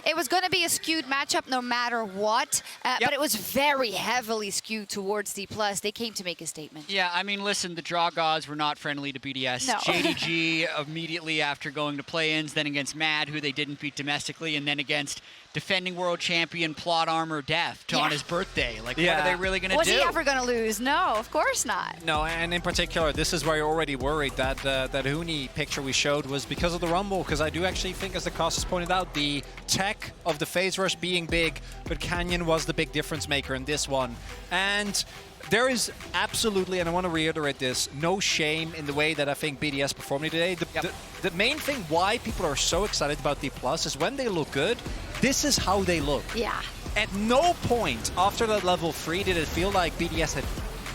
It was going to be a skewed matchup no matter what, but it was very heavily skewed towards Dplus. They came to make a statement. Yeah, I mean, listen, the draw gods were not friendly to BDS. No. JDG immediately after going to play-ins, then against Mad, who they didn't beat domestically, and then against defending world champion Plot Armor Deft on his birthday. Like, what are they really going to do? Was he ever going to lose? No, of course not. No, and in particular, this is where you're already worried that that Huni picture we showed was because of the Rumble, because I do actually think, as the casters pointed out, the tech of the phase rush being big, but Canyon was the big difference maker in this one. And there is absolutely, and I want to reiterate this, no shame in the way that I think BDS performed today. The main thing why people are so excited about Dplus is when they look good, this is how they look. Yeah. At no point after that level 3 did it feel like BDS had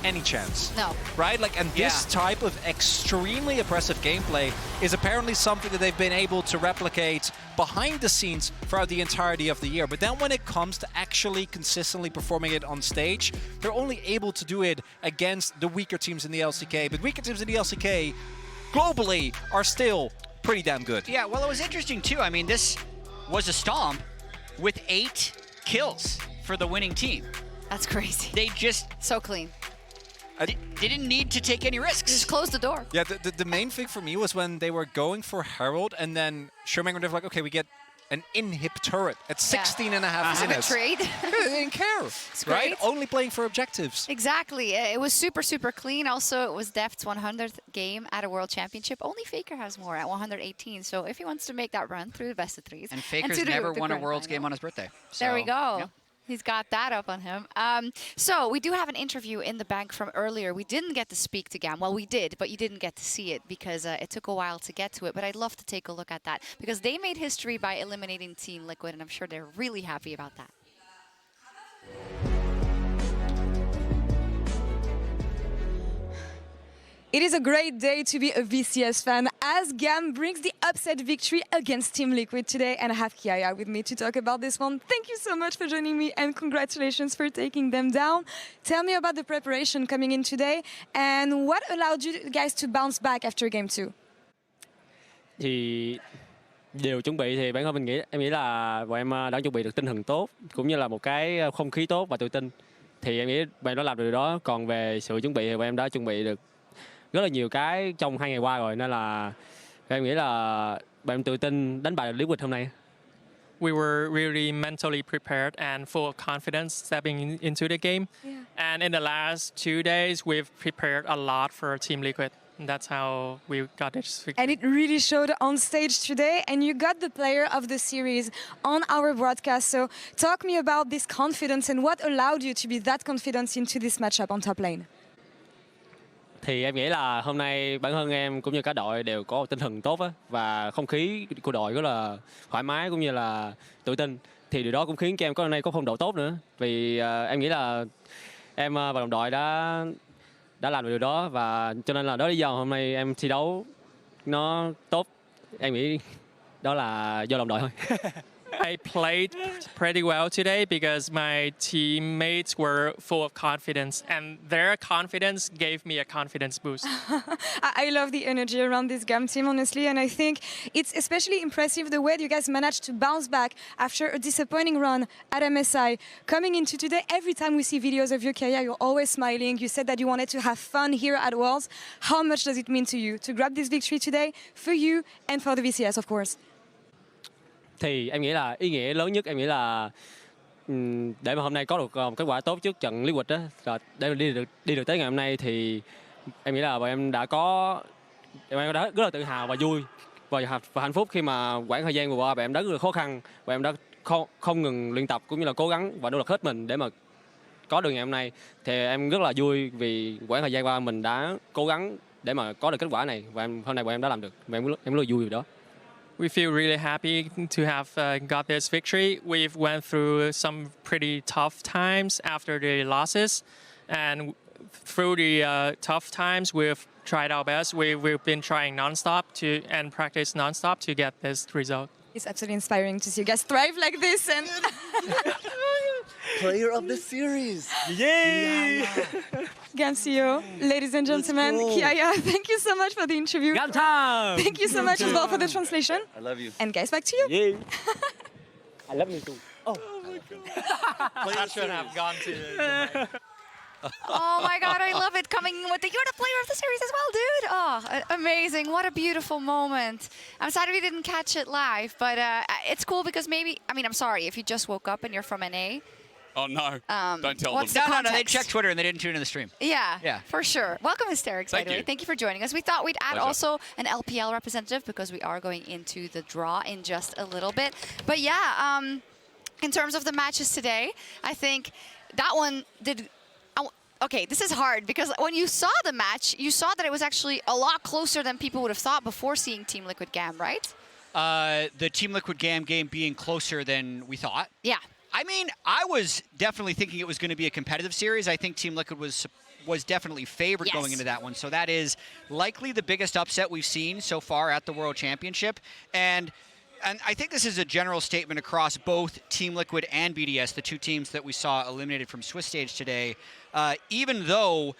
any chance. No. Right? Like, and this type of extremely oppressive gameplay is apparently something that they've been able to replicate behind the scenes throughout the entirety of the year. But then when it comes to actually consistently performing it on stage, they're only able to do it against the weaker teams in the LCK. But weaker teams in the LCK, globally, are still pretty damn good. Yeah, well, it was interesting, too. I mean, this was a stomp with 8 kills for the winning team. That's crazy. They just... So clean. They didn't need to take any risks. Just close the door. Yeah, the main thing for me was when they were going for Herald, and then ShowMaker were like, okay, we get an in-hip turret at 16 and a half minutes. Trade. They didn't care, right? Only playing for objectives. Exactly. It was super, super clean. Also, it was Deft's 100th game at a World Championship. Only FLICKR has more at 118. So if he wants to make that run through the best of threes. And FLICKR's never won a Worlds game on his birthday. So, there we go. Yep. He's got that up on him. So we do have an interview in the bank from earlier. We didn't get to speak to GAM. Well, we did, but you didn't get to see it because it took a while to get to it. But I'd love to take a look at that because they made history by eliminating Team Liquid, and I'm sure they're really happy about that. It is a great day to be a VCS fan as GAM brings the upset victory against Team Liquid today, and I have Kiaya with me to talk about this one. Thank you so much for joining me and congratulations for taking them down. Tell me about the preparation coming in today and what allowed you guys to bounce back after game 2? Thì điều chuẩn bị thì bản thân em nghĩ là bọn em đã chuẩn bị được tinh thần tốt cũng như là một cái không khí tốt và tự tin. Thì em nghĩ bọn em đã làm được điều đó. Còn về sự chuẩn bị thì bọn em đã chuẩn bị được rất là nhiều cái trong 2 ngày qua rồi, nên là em nghĩ là bọn em tự tin đánh bại Liquid hôm nay. We were really mentally prepared and full of confidence stepping into the game. Yeah. And in the last 2 days, we've prepared a lot for Team Liquid. And that's how we got this victory. And it really showed on stage today, and you got the player of the series on our broadcast. So talk me about this confidence and what allowed you to be that confident into this matchup on top lane. Thì em nghĩ là hôm nay bản thân em cũng như cả đội đều có một tinh thần tốt á, và không khí của đội rất là thoải mái cũng như là tự tin. Thì điều đó cũng khiến cho em hôm nay có phong độ tốt nữa. Vì em nghĩ là em và đồng đội đã làm được điều đó, và cho nên là đó lý do hôm nay em thi đấu nó tốt. Em nghĩ đó là do đồng đội thôi. I played pretty well today because my teammates were full of confidence, and their confidence gave me a confidence boost. I love the energy around this GAM team, honestly, and I think it's especially impressive the way you guys managed to bounce back after a disappointing run at MSI. Coming into today, every time we see videos of you, Kiaya, you're always smiling. You said that you wanted to have fun here at Worlds. How much does it mean to you to grab this victory today for you and for the VCS, of course? Thì em nghĩ là ý nghĩa lớn nhất em nghĩ là để mà hôm nay có được kết quả tốt trước trận Liquid đó, là để mà đi được tới ngày hôm nay thì em nghĩ là bọn em đã rất là tự hào và vui và hạnh phúc khi mà quãng thời gian vừa qua bọn em đã rất là khó khăn, bọn em đã không ngừng luyện tập cũng như là cố gắng và nỗ lực hết mình để mà có được ngày hôm nay. Thì em rất là vui vì quãng thời gian qua mình đã cố gắng để mà có được kết quả này và hôm nay bọn em đã làm được và em rất là vui vì đó. We feel really happy to have got this victory. We've went through some pretty tough times after the losses, and through the tough times, we've tried our best. We've been trying nonstop and practice nonstop to get this result. It's absolutely inspiring to see you guys thrive like this. And Player of the series. Yay! GAM CEO, ladies and gentlemen, Kiaya, thank you so much for the interview. GAM time! Thank you so much as well for the translation. I love you. And guys, back to you. Yay! I love you too. Oh my God. I should have gone to the Oh my God, I love it. Coming with you're the player of the series as well, dude. Oh, amazing. What a beautiful moment. I'm sorry we didn't catch it live, but it's cool because I'm sorry if you just woke up and you're from NA. Oh, no. Don't tell them. No, they checked Twitter and they didn't tune into the stream. Yeah, for sure. Welcome, Hysterics, by the way. Thank you for joining us. We thought we'd add also an LPL representative because we are going into the draw in just a little bit. But yeah, in terms of the matches today, I think that one did... Okay, this is hard because when you saw the match, you saw that it was actually a lot closer than people would have thought before seeing Team Liquid GAM, right? The Team Liquid GAM game being closer than we thought. Yeah. I mean, I was definitely thinking it was going to be a competitive series. I think Team Liquid was definitely favored going into that one. So that is likely the biggest upset we've seen so far at the World Championship. And I think this is a general statement across both Team Liquid and BDS, the two teams that we saw eliminated from Swiss stage today. Even though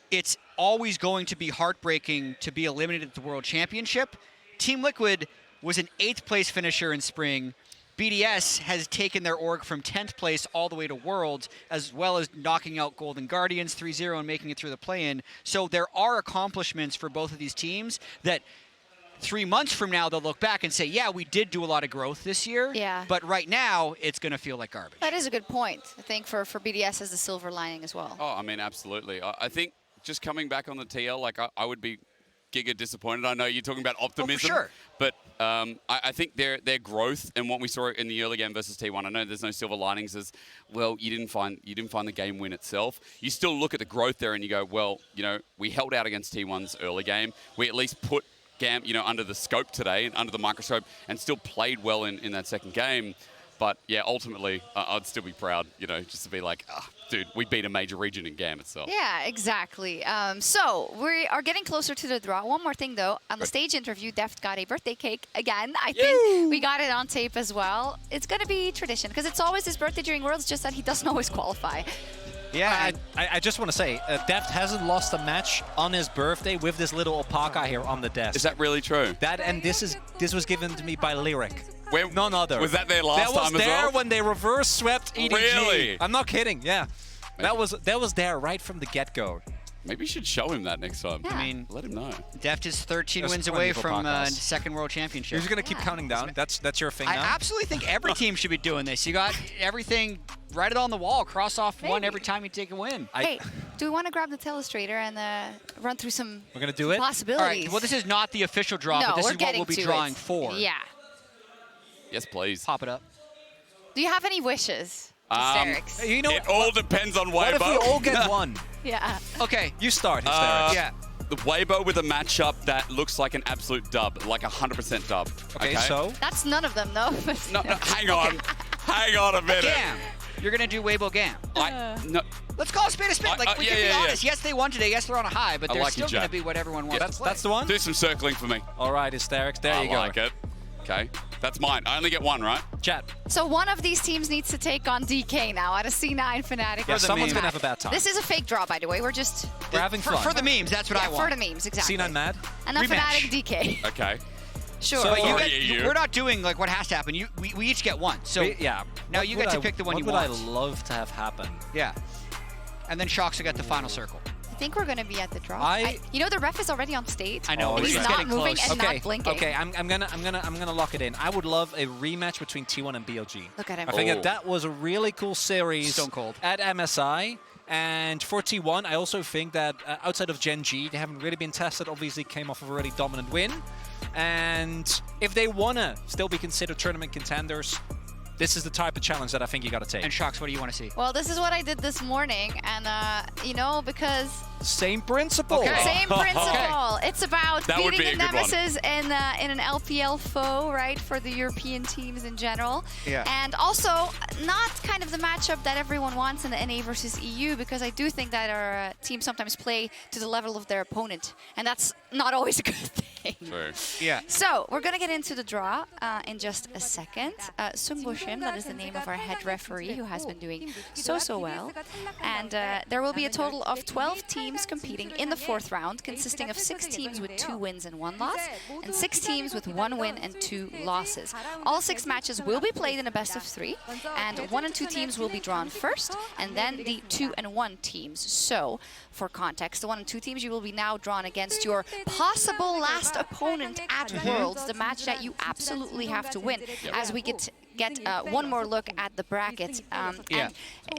it's always going to be heartbreaking to be eliminated at the World Championship, Team Liquid was an 8th place finisher in spring. BDS has taken their org from 10th place all the way to Worlds, as well as knocking out Golden Guardians 3-0 and making it through the play-in. So there are accomplishments for both of these teams that 3 months from now, they'll look back and say, yeah, we did do a lot of growth this year. Yeah. But right now, it's going to feel like garbage. That is a good point, I think, for BDS as the silver lining as well. Oh, I mean, absolutely. I think just coming back on the TL, like, I would be giga disappointed. I know you're talking about optimism. Oh, for sure. But I think their growth and what we saw in the early game versus T1, I know there's no silver linings as, well, you didn't find the game win itself. You still look at the growth there and you go, well, you know, we held out against T1's early game. We at least put GAM, you know, under the scope today, under the microscope, and still played well in that second game. But yeah, ultimately, I'd still be proud, you know, just to be like, dude, we beat a major region in GAM itself. Yeah, exactly. So we are getting closer to the draw. One more thing, though. On the stage interview, Deft got a birthday cake again. I think we got it on tape as well. It's going to be tradition because it's always his birthday during Worlds, just that he doesn't always qualify. Yeah, I just want to say, Deft hasn't lost a match on his birthday with this little alpaca here on the desk. Is that really true? That, and this was given to me by Lyric. Where, none other. Was that there last time as well? That was there when they reverse swept EDG. Really? I'm not kidding, yeah. That was there right from the get-go. Maybe you should show him that next time. Yeah. I mean, let him know. Deft is 13 wins away from second World Championship. You're just going to keep counting down. That's your thing now? I absolutely think every team should be doing this. You got everything, write it on the wall, cross off one every time you take a win. Hey, do we want to grab the Telestrator and run through some We're gonna do it? possibilities? All right, well, this is not the official draw, No, but this we're is what we'll be getting to drawing it. for. Yeah. Yes, please. Pop it up. Do you have any wishes? Hysterics. You know, It all depends on Weibo. what if we all get one? Yeah. Okay. You start, Hysterics. Yeah. The Weibo with a matchup that looks like an absolute dub, like 100% dub. Okay, so? That's none of them, though. No, hang on. Hang on a minute. GAM. You're going to do Weibo GAM. No, Let's call a spade a spade. Like, we can be honest. Yes, they won today. Yes, they're on a high, but I they're like still you, going to Jack. be what everyone wants to play. That's the one? do some circling for me. All right, Hysterics, there you go. I like it. Okay, that's mine. I only get one, right? Chat. So one of these teams needs to take on DK now at a C9 Fnatic. Yeah, someone's going to have a bad time. This is a fake draw, by the way. We're having fun. For the memes, that's what I want. For the memes, exactly. C9 mad? And then Rematch. Fnatic DK. Okay. Sure. So Sorry, we're not doing like what has to happen. We each get one. So yeah. now you get to pick the one you want. What would I love to have happen? Yeah. And then Shox will get the final circle. I think we're going to be at the draw. You know, the ref is already on stage. I know. He's He's not getting moving close. and not blinking. Okay, I'm gonna lock it in. I would love a rematch between T1 and BLG. Look at him. I think that was a really cool series Stone cold. at MSI. And for T1, I also think that outside of Gen G, they haven't really been tested. Obviously, came off of a really dominant win. And if they want to still be considered tournament contenders, this is the type of challenge that I think you got to take. And Shox, what do you want to see? Well, this is what I did this morning. And, you know, because... Same principle. Okay. Same principle. It's about That would beating be a a good one. nemesis in an LPL foe, right, for the European teams in general. Yeah. And also, not kind of the matchup that everyone wants in the NA versus EU, because I do think that our teams sometimes play to the level of their opponent. And that's not always a good thing. True. Yeah. So, we're going to get into the draw in just a second. Sung Bushim, that is the name of our head referee, who has been doing so well. And there will be a total of 12 teams competing in the 4th round, consisting of 6 teams with 2 wins and 1 loss, and 6 teams with 1 win and 2 losses. All 6 matches will be played in a best of 3, and 1 and 2 teams will be drawn first, and then the 2 and 1 teams. So, for context, the 1 and 2 teams, you will be now drawn against your possible last opponent at Worlds, the match that you absolutely have to win, as we get one more look at the bracket. And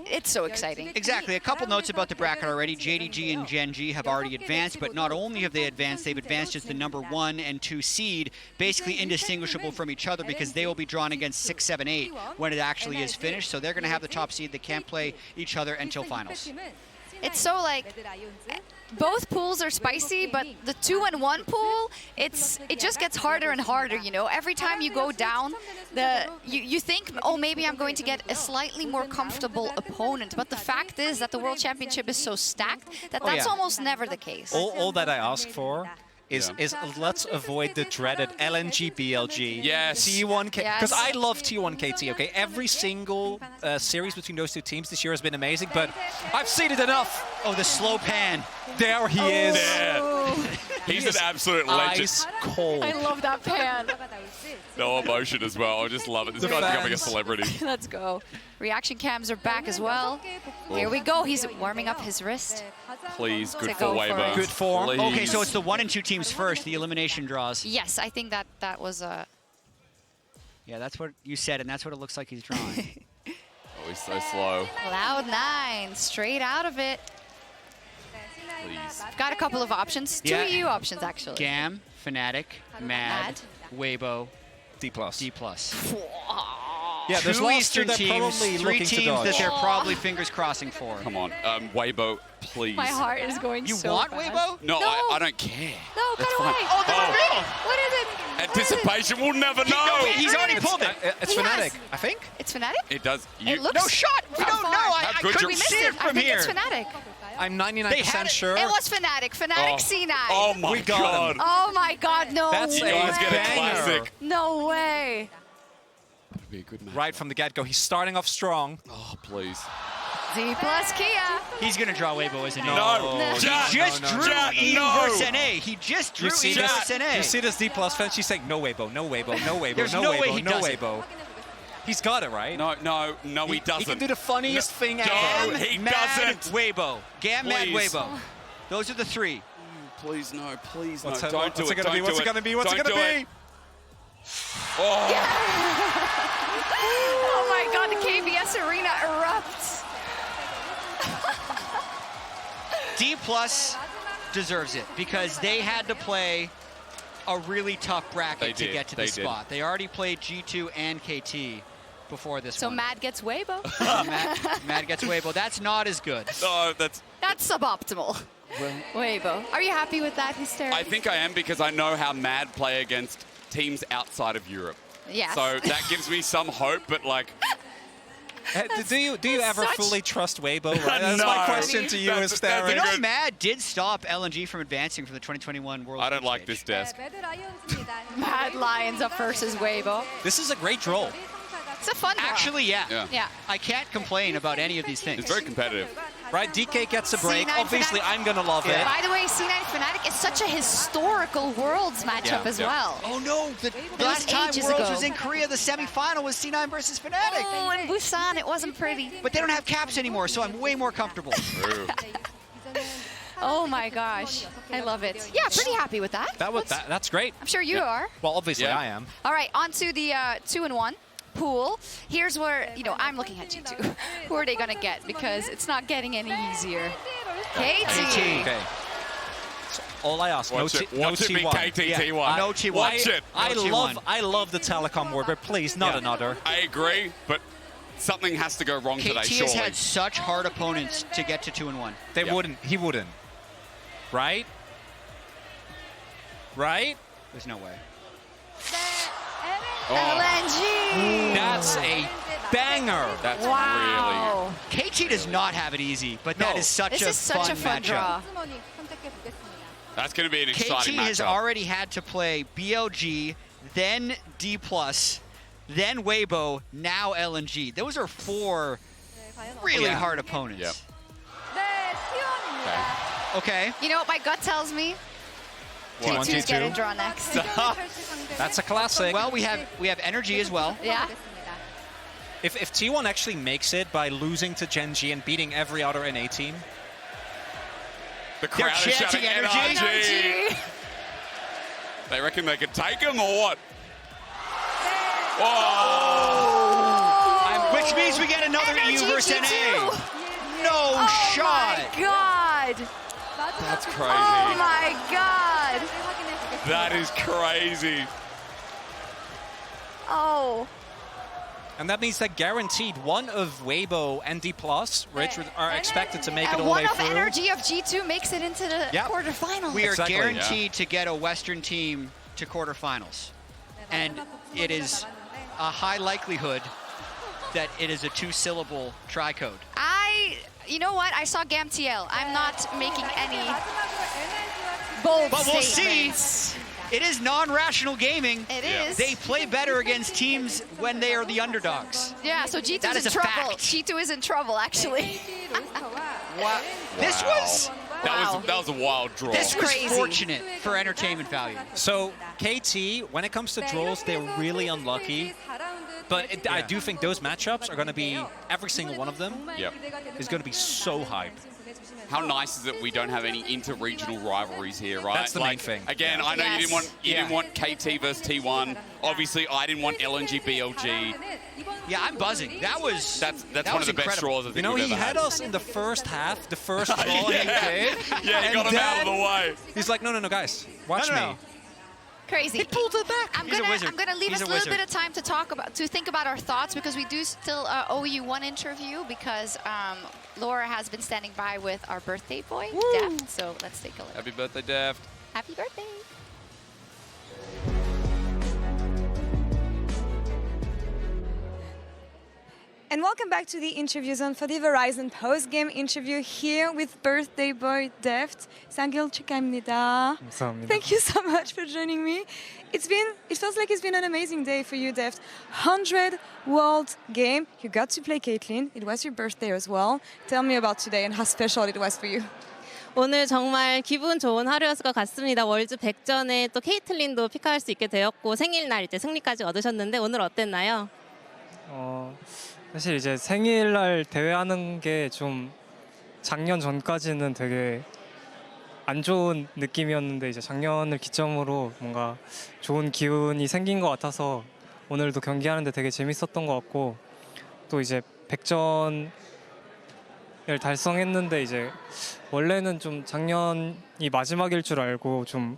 it's so exciting. Exactly. A couple notes about the bracket already. JDG and Gen G have already advanced, but not only have they advanced, they've advanced as the number 1 and 2 seed, basically indistinguishable from each other because they will be drawn against 6, 7, 8 when it actually is finished. So they're going to have the top seed. They can't play each other until finals. It's so like both pools are spicy, but the 2 and 1 pool, it just gets harder and harder, you know. Every time you go down, you think, oh, maybe I'm going to get a slightly more comfortable opponent, but the fact is that the World Championship is so stacked that that's almost never the case. All that I ask for is let's avoid the dreaded LNG BLG. Yes. T1 K, because I love T1 KT. Okay, every single series between those 2 teams this year has been amazing, but I've seen it enough. Oh, the slow pan. There he is. There. He's an absolute legend. Ice cold. I love that pan. No emotion as well. I just love it. This guy's becoming a celebrity. Let's go. Reaction cams are back as well. Here we go. He's warming up his wrist. Please, good To for go for Weibo. it. Good form. Please. Okay, so it's the 1 and 2 teams first, the elimination draws. Yes, I think that was a... Yeah, that's what you said, and that's what it looks like he's drawing. Oh, he's so slow. Cloud9, straight out of it. Please. Got a couple of options. 2 EU options, actually. Gam, Fnatic, Mad, Weibo, Dplus. Dplus. Yeah, there's 2 lots Eastern that teams, probably 3 looking to teams dodge. that they're probably fingers crossing for. Come on. Weibo, please. My heart is going You so want fast. Weibo? No, No. I don't care. No, That's cut fine. away. Oh, the reveal! What is it? Anticipation, we'll never know. He's already pulled it. It's He Fnatic, has. I think. It's Fnatic? It does. It looks... No shot! We How don't know. far? I could couldn't We missed see it. it from I think here. it's Fnatic. I'm They 99% had it. sure. It was Fnatic. Fnatic C9. Oh my We got god. him. Oh my god, no That's way. You guys get a banger. classic. No way. That'd be a good match. Right from the get-go, he's starting off strong. Oh, please. Dplus KIA. He's going to draw Weibo, isn't he? No. No. He Jack, just no, drew Jack, EU no. versus NA. He just drew You see EU this? versus NA. You see this D+ fan? She's saying, no Weibo, no Weibo, no Weibo, There's no no Weibo, way he no does it. Weibo. He's got it, right? No, he doesn't. He can do the funniest thing ever. No, he Mad doesn't. Weibo. Gam, Mad, Please. Weibo. Those are the 3. Please, no, please, What's no. it- Don't do what's it. it gonna be? Don't What's do it gonna be? What's it Don't gonna do be? Oh. Oh my god, the KBS arena erupts. Dplus deserves it because they had to play a really tough bracket to get to this spot. They already played G2 and KT before this So one. Mad gets Weibo. Mad gets Weibo. That's not as good. No, that's. That's suboptimal. Weibo. Are you happy with that hysteria? I think I am because I know how Mad play against teams outside of Europe. Yes. So that gives me some hope, but like, Do you ever fully trust Weibo? Right? That's No. my question to you instead. You know, Mad did stop LNG from advancing for the 2021 World I don't Cup like stage. this desk. Mad Lions up versus Weibo. This is a great draw. It's a fun draw. Actually, yeah. Yeah. I can't complain about any of these things. It's very competitive. Right, DK gets a break. C9 Obviously, Fnatic. I'm going to love it. By the way, C9 Fnatic is such a historical Worlds matchup as well. Oh no, the was last time ages Worlds ago. was in Korea, the semifinal was C9 versus Fnatic. Oh, in Busan, it wasn't pretty. But they don't have caps anymore, so I'm way more comfortable. True. Oh my gosh, I love it. Yeah, pretty happy with that. That's great. I'm sure you are. Well, obviously Yeah. I am. All right, on to the 2-in-1 pool. Here's where, I'm looking at G2. Who are they going to get? Because it's not getting any easier. KT. Okay. So all I ask, Watch it be T1. KTT1. No T1. Watch it. I love the telecom word, but please, not another. I agree, but something has to go wrong today, KT surely. has had such hard opponents to get to 2-1. He wouldn't. Right? Right? There's no way. LNG. That's a banger. That's Wow. KT does not have it easy, but that is such This a is such fun a fun matchup. draw. really... That's going to be an exciting KT has matchup. already had to play BLG, then Dplus, then Weibo, now LNG. Those are 4 really hard opponents. Yep. Okay. You know what my gut tells me? T1, G2's T2. getting drawn next. That's a classic. Well, we have energy as well. Yeah. If T1 actually makes it by losing to Gen G and beating every other NA team, The crowd is chanting shouting energy. They reckon they could take him or what? Which means we get another Energy EU versus G2. NA. No shot. Oh my god. That's crazy. Oh my god. That is crazy. Oh. and that means that guaranteed one of Weibo and Dplus, which are expected to make it And all the one way of through. Energy of G2 makes it into the quarterfinals. We are Exactly. guaranteed to get a Western team to quarterfinals. And it is a high likelihood that it is a 2-syllable tri-code. You know what? I saw GamTL. I'm not making any bold But we'll statements. see. It is non-rational gaming. It is. They play better against teams when they are the underdogs. Yeah, so G2 That is is in a trouble. fact. G2 is in trouble, actually. Wow. This was That was a wild draw. this was Crazy. fortunate for entertainment value. So KT, when it comes to draws, they're really unlucky. But I do think those matchups are going to be, every single one of them Yep. is going to be so hype. How nice is it we don't have any inter-regional rivalries here, right? That's the main thing. Again, I know you didn't want KT versus T1. Obviously, I didn't want LNG BLG. Yeah, I'm buzzing. That's one was of the best incredible. draws I think You know, we've he ever had us in the first half, the first draw he did. Yeah, he and got him out of then the way. He's like, no, guys, watch No. me. Crazy. He pulled it back. I'm He's a wizard. gonna leave He's us a a little wizard. bit of time to think about our thoughts, because we do still owe you one interview, because Laura has been standing by with our birthday boy, Deft. So let's take a look. Happy birthday, Deft. Happy birthday. And welcome back to the interview zone for the Verizon post-game interview here with birthday boy Deft. 생일 축하합니다. 감사합니다. Thank you so much for joining me. It feels like it's been an amazing day for you, Deft. 100 world game. You got to play Caitlyn. It was your birthday as well. Tell me about today and how special it was for you. 오늘 정말 기분 좋은 하루였을 것 같습니다. 월즈 100전에 또 케이틀린도 픽할 수 있게 되었고 생일날 이제 승리까지 얻으셨는데 오늘 어땠나요? 사실 이제 생일날 대회하는 게 좀 작년 전까지는 되게 안 좋은 느낌이었는데 이제 작년을 기점으로 뭔가 좋은 기운이 생긴 것 같아서 오늘도 경기하는데 되게 재밌었던 것 같고 또 이제 100전을 달성했는데 이제 원래는 좀 작년이 마지막일 줄 알고 좀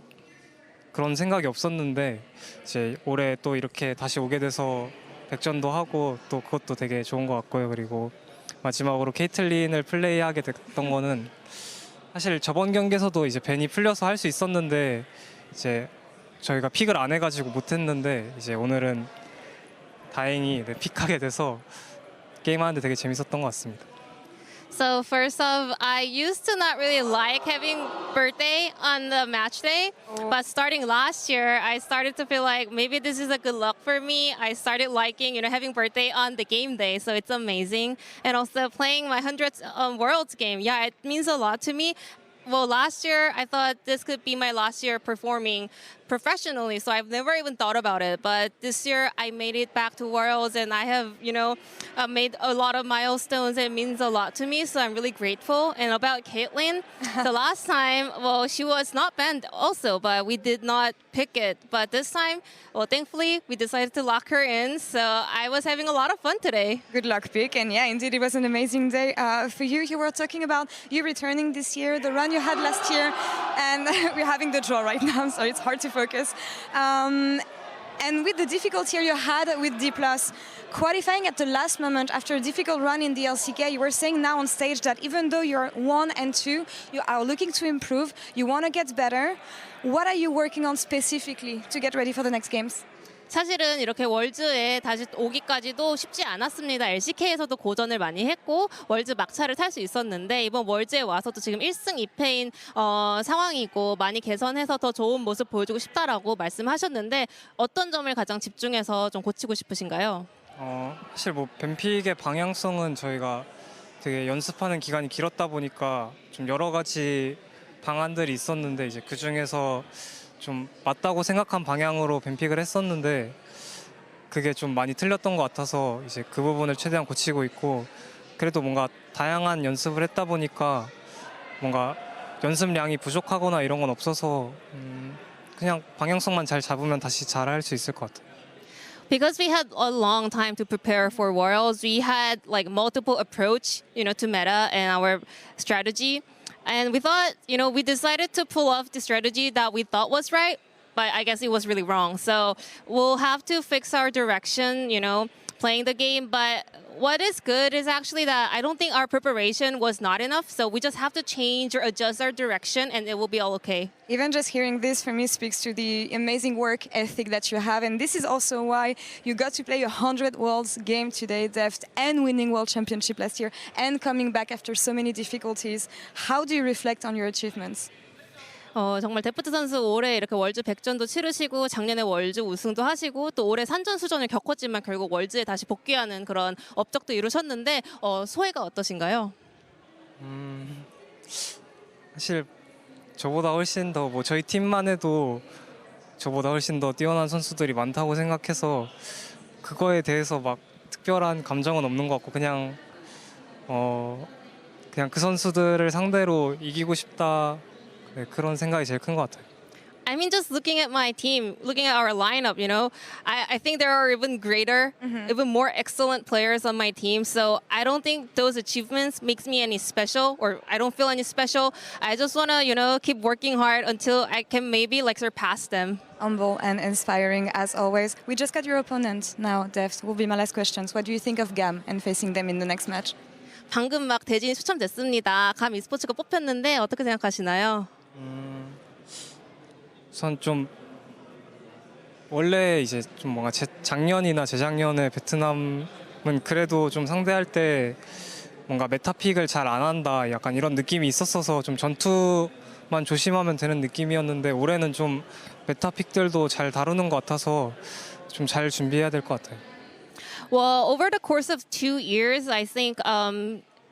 그런 생각이 없었는데 이제 올해 또 이렇게 다시 오게 돼서 100전도 하고 또 그것도 되게 좋은 것 같고요. 그리고 마지막으로 케이틀린을 플레이하게 됐던 거는 사실 저번 경기에서도 이제 벤이 풀려서 할 수 있었는데 이제 저희가 픽을 안 해가지고 못했는데 이제 오늘은 다행히 픽하게 돼서 게임하는데 되게 재밌었던 것 같습니다. So first off, I used to not really like having birthday on the match day, but starting last year, I started to feel like maybe this is a good luck for me. I started liking, having birthday on the game day, so it's amazing. And also playing my 100th Worlds game, yeah, it means a lot to me. Well, last year, I thought this could be my last year performing professionally, so I've never even thought about it. But this year, I made it back to Worlds, and I have, made a lot of milestones. It means a lot to me, so I'm really grateful. And about Caitlyn, the last time, well, she was not banned also, but we did not pick it. But this time, well, thankfully, we decided to lock her in, so I was having a lot of fun today. Good luck pick, and yeah, indeed, it was an amazing day for you. You were talking about you returning this year, the run you had last year, and we're having the draw right now, so it's hard to focus. And with the difficulty you had with Dplus, qualifying at the last moment after a difficult run in the LCK, you were saying now on stage that even though you're 1 and 2, you are looking to improve, you want to get better. What are you working on specifically to get ready for the next games? 사실은 이렇게 월즈에 다시 오기까지도 쉽지 않았습니다. LCK에서도 고전을 많이 했고 월즈 막차를 탈 수 있었는데 이번 월즈에 와서도 지금 1승 2패인 상황이고 많이 개선해서 더 좋은 모습 보여주고 싶다라고 말씀하셨는데 어떤 점을 가장 집중해서 좀 고치고 싶으신가요? 사실 뭐 뱀픽의 방향성은 저희가 되게 연습하는 기간이 길었다 보니까 좀 여러 가지 방안들이 있었는데 이제 그 중에서 좀 맞다고 생각한 방향으로 뱀픽을 했었는데 그게 좀 많이 틀렸던 것 같아서 이제 그 부분을 최대한 고치고 있고 그래도 뭔가 다양한 연습을 했다 보니까 뭔가 연습량이 부족하거나 이런 건 없어서 그냥 방향성만 잘 잡으면 다시 잘할 수 있을 것 같아요. Because we had a long time to prepare for Worlds, we had like multiple approach, to meta and our strategy. And we thought, we decided to pull off the strategy that we thought was right, but I guess it was really wrong. So we'll have to fix our direction, playing the game. But what is good is actually that I don't think our preparation was not enough. So we just have to change or adjust our direction and it will be all okay. Even just hearing this for me speaks to the amazing work ethic that you have. And this is also why you got to play a 100 Worlds game today, Deft, and winning World Championship last year and coming back after so many difficulties. How do you reflect on your achievements? 정말 데프트 선수 올해 이렇게 월즈 100전도 치르시고 작년에 월즈 우승도 하시고 또 올해 산전수전을 겪었지만 결국 월즈에 다시 복귀하는 그런 업적도 이루셨는데 소회가 어떠신가요? 사실 저보다 훨씬 더 저희 팀만 해도 저보다 훨씬 더 뛰어난 선수들이 많다고 생각해서 그거에 대해서 막 특별한 감정은 없는 것 같고 그냥 그 선수들을 상대로 이기고 싶다. 네, 그런 생각이 제일 큰 것 같아요. I mean, just looking at my team, looking at our lineup, I think there are even greater, even more excellent players on my team. So I don't think those achievements makes me any special, or I don't feel any special. I just want to, keep working hard until I can maybe surpass them. Humble and inspiring as always. We just got your opponent now, Deft. Will be my last questions. What do you think of GAM and facing them in the next match? 방금 막 대진이 추첨됐습니다. 감 e스포츠가 뽑혔는데 어떻게 생각하시나요? 우선 좀 원래 이제 좀 뭔가 작년이나 재작년에 베트남은 그래도 좀 상대할 때 뭔가 메타픽을 잘 안 한다 약간 이런 느낌이 있었어서 좀 전투만 조심하면 되는 느낌이었는데 올해는 좀 메타픽들도 잘 다루는 것 같아서 좀 잘 준비해야 될 것 같아요. Well, over the course of 2 years, I think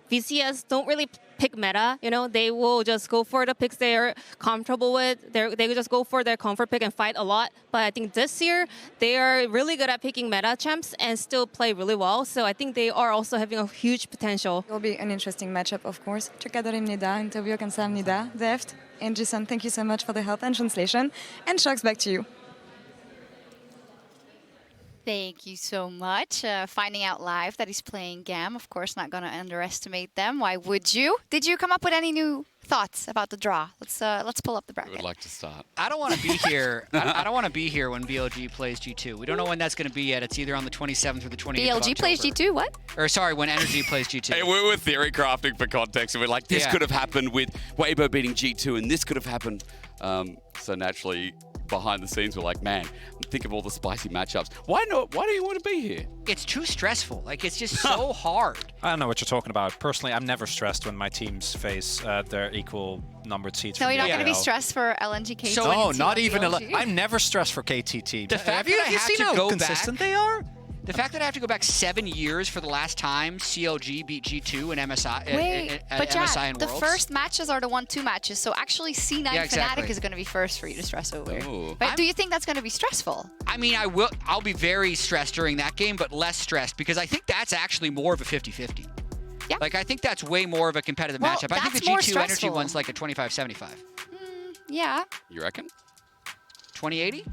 VCS don't really pick meta. They will just go for the picks they're comfortable with. They will just go for their comfort pick and fight a lot. But I think this year, they are really good at picking meta champs and still play really well. So I think they are also having a huge potential. It will be an interesting matchup, of course. 축하드립니다. 인터뷰 감사합니다. Deft and Jason, thank you so much for the help and translation. And Sharks, back to you. Thank you so much. Finding out live that he's playing GAM. Of course, not going to underestimate them. Why would you? Did you come up with any new thoughts about the draw? Let's pull up the bracket. I would like to start. I don't want to be here. I don't want to be here when BLG plays G2. We don't know when that's going to be yet. It's either on the 27th or the 28th. BLG plays G2. What? Or sorry, when Energy plays G2. Hey, we were theory crafting for context, and we're like, this could have happened with Weibo beating G2, and this could have happened. So naturally, behind the scenes were like, man, think of all the spicy matchups. Why not? Why do you want to be here? It's too stressful. Like, it's just so hard. I don't know what you're talking about. Personally, I'm never stressed when my teams face their equal numbered seats. No, from you're not the going to be AL. stressed for LNGK. So- No, not even. LG. I'm never stressed for KTT. The fact have you that I have seen to how go consistent back- they are? The fact that I have to go back 7 years for the last time CLG beat G2 and MSI, Wait, but MSI Jack, and the Worlds. first matches are the 1-2 matches, so actually C9 Yeah, exactly. Fnatic is going to be first for you to stress over. Ooh. But do you think that's going to be stressful? I mean, I'll be very stressed during that game, but less stressed because I think that's actually more of a 50-50. Yeah. Like, I think that's way more of a competitive Well, matchup. I think the that's more G2 Energy stressful. one's like a 25-75. Yeah. You reckon? 20-80?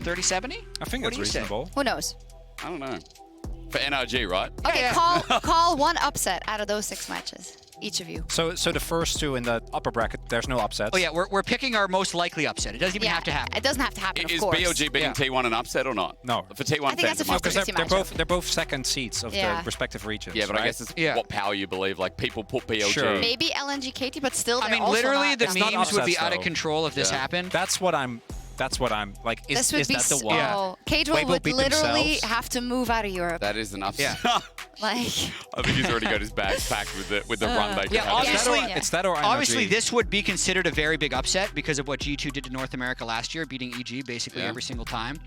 30-70? I think What that's do you say? reasonable. Who knows? I don't know. For NRG, right? Okay, yeah. call one upset out of those 6 matches, each of you. So the first two in the upper bracket, there's no upsets. Oh, yeah, we're picking our most likely upset. It doesn't even have to happen. It doesn't have to happen, Is of course. BLG beating T1 an upset or not? No. For T1 I think that's a fans, it might be. because they're 50-50 they're both second seats of Yeah. the respective regions. Yeah, but I right? guess it's Yeah. what power you believe. Like, people put BLG. Sure. Maybe LNGKT, but still, I they're mean, also literally, not, the It's not memes would be upsets, out of though. control if this Yeah. happened. That's what I'm like. Is This would be that the so. one? Yeah. Cagewell Weibo would beat literally themselves. have to move out of Europe. That is an upset. Yeah. Like, I think he's already got his bags packed with the run they could Yeah, have. obviously- Yeah. It's that or NRG. Obviously, this would be considered a very big upset because of what G2 did to North America last year, beating EG basically Yeah. every single time.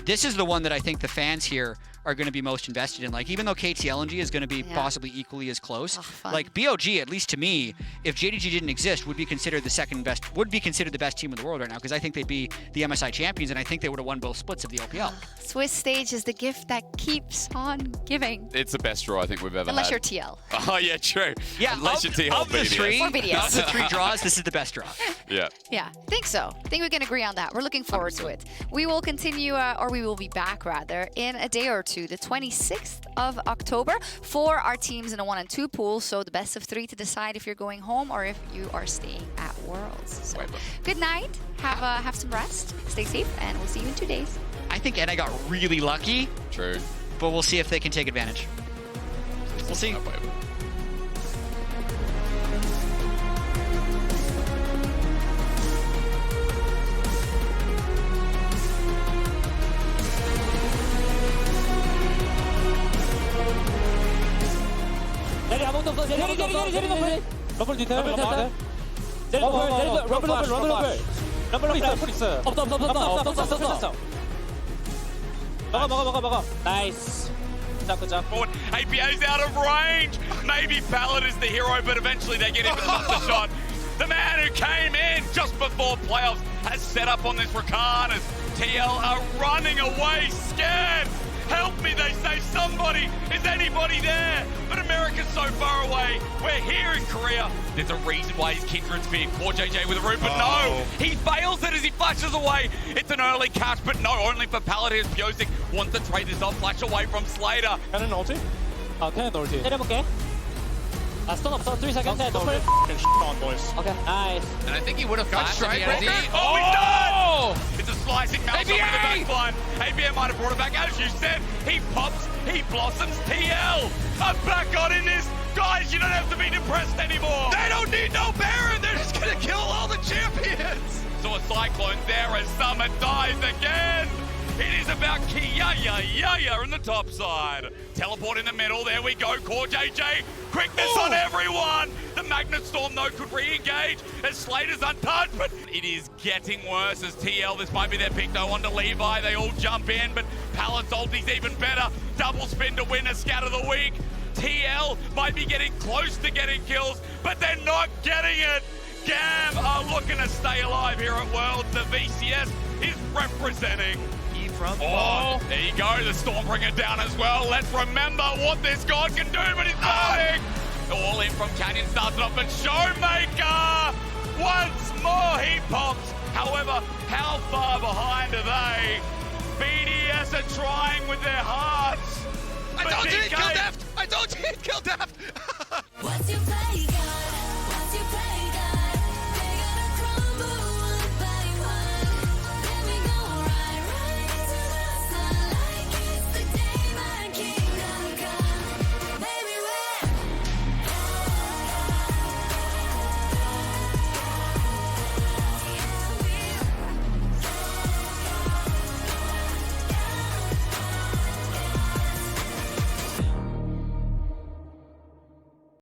This is the one that I think the fans here are going to be most invested in. Like, even though KTLNG is going to be Yeah. possibly equally as close, Oh, fun. like BOG, at least to me, if JDG didn't exist, would be considered the best team in the world right now because I think they'd be the MSI champions and I think they would have won both splits of the LPL. Swiss stage is the gift that keeps on giving. It's the best draw I think we've ever Unless had. you're TL. Oh, yeah, true. Yeah, Unless you're T-Hole of the BDS. three, Or BDS. of the 3 draws, this is the best draw. Yeah. Yeah, I think so. I think we can agree on that. We're looking forward to it. We will continue, or we will be back rather, in a day or two, the 26th of October, for our teams in a 1 and 2 pool. So the best of 3 to decide if you're going home or if you are staying at Worlds. So good night. Have some rest. Stay safe, and we'll see you in 2 days. I think NA got really lucky, True. but we'll see if they can take advantage. We'll see. 러블 뒤태 러블 러블 러블 있어 없어 먹어 나이스 good job. Forward. APA's out of range. Maybe Pallet is the hero, but eventually they get him with the shot. The man who came in just before playoffs has set up on this Rakan as TL are running away scared. Help me, they say. Somebody. Is anybody there? But America's so far away. We're here in Korea. There's a reason why his Kindred's being poor JJ with a root, but no. He fails it as he flashes away. It's an early catch, but no, only for Paladin. Piosik wants to trade this off, flash away from Slater. 캐논 ulti? 캐논 ulti. 때려볼게. 스톤 없어. 3 seconds. Okay, nice. And I think he would have flashed straight if he had Walker. a Oh, he's done! It's a slicing mouse over the back line. ABA might have brought it back. As you said, he pops, he blossoms. TL, I'm back on in this. Guys, you don't have to be depressed anymore. They don't need no Baron. They're just going to kill all the champions. So a Cyclone there as Summer dies again. It is about Kiaya in the top side. Teleport in the middle. There we go. Core JJ. Quickness on everyone. The Magnet Storm, though, could re-engage as Slater's untouched, but it is getting worse as TL. This might be their pick, though, onto Levi. They all jump in, but Pallet's ulti's even better. Double spin to win a Scatter the Week. TL might be getting close to getting kills, but they're not getting it. GAM are looking to stay alive here at Worlds. The VCS is representing. Oh, there you go, the Stormbringer down as well. Let's remember what this god can do, but he's burning. All in from Canyon starts it off, but ShowMaker once more he pops. However, how far behind are they? BDS are trying with their hearts. I told you he'd kill Deft! I told you he'd kill Deft! What's your play, guy?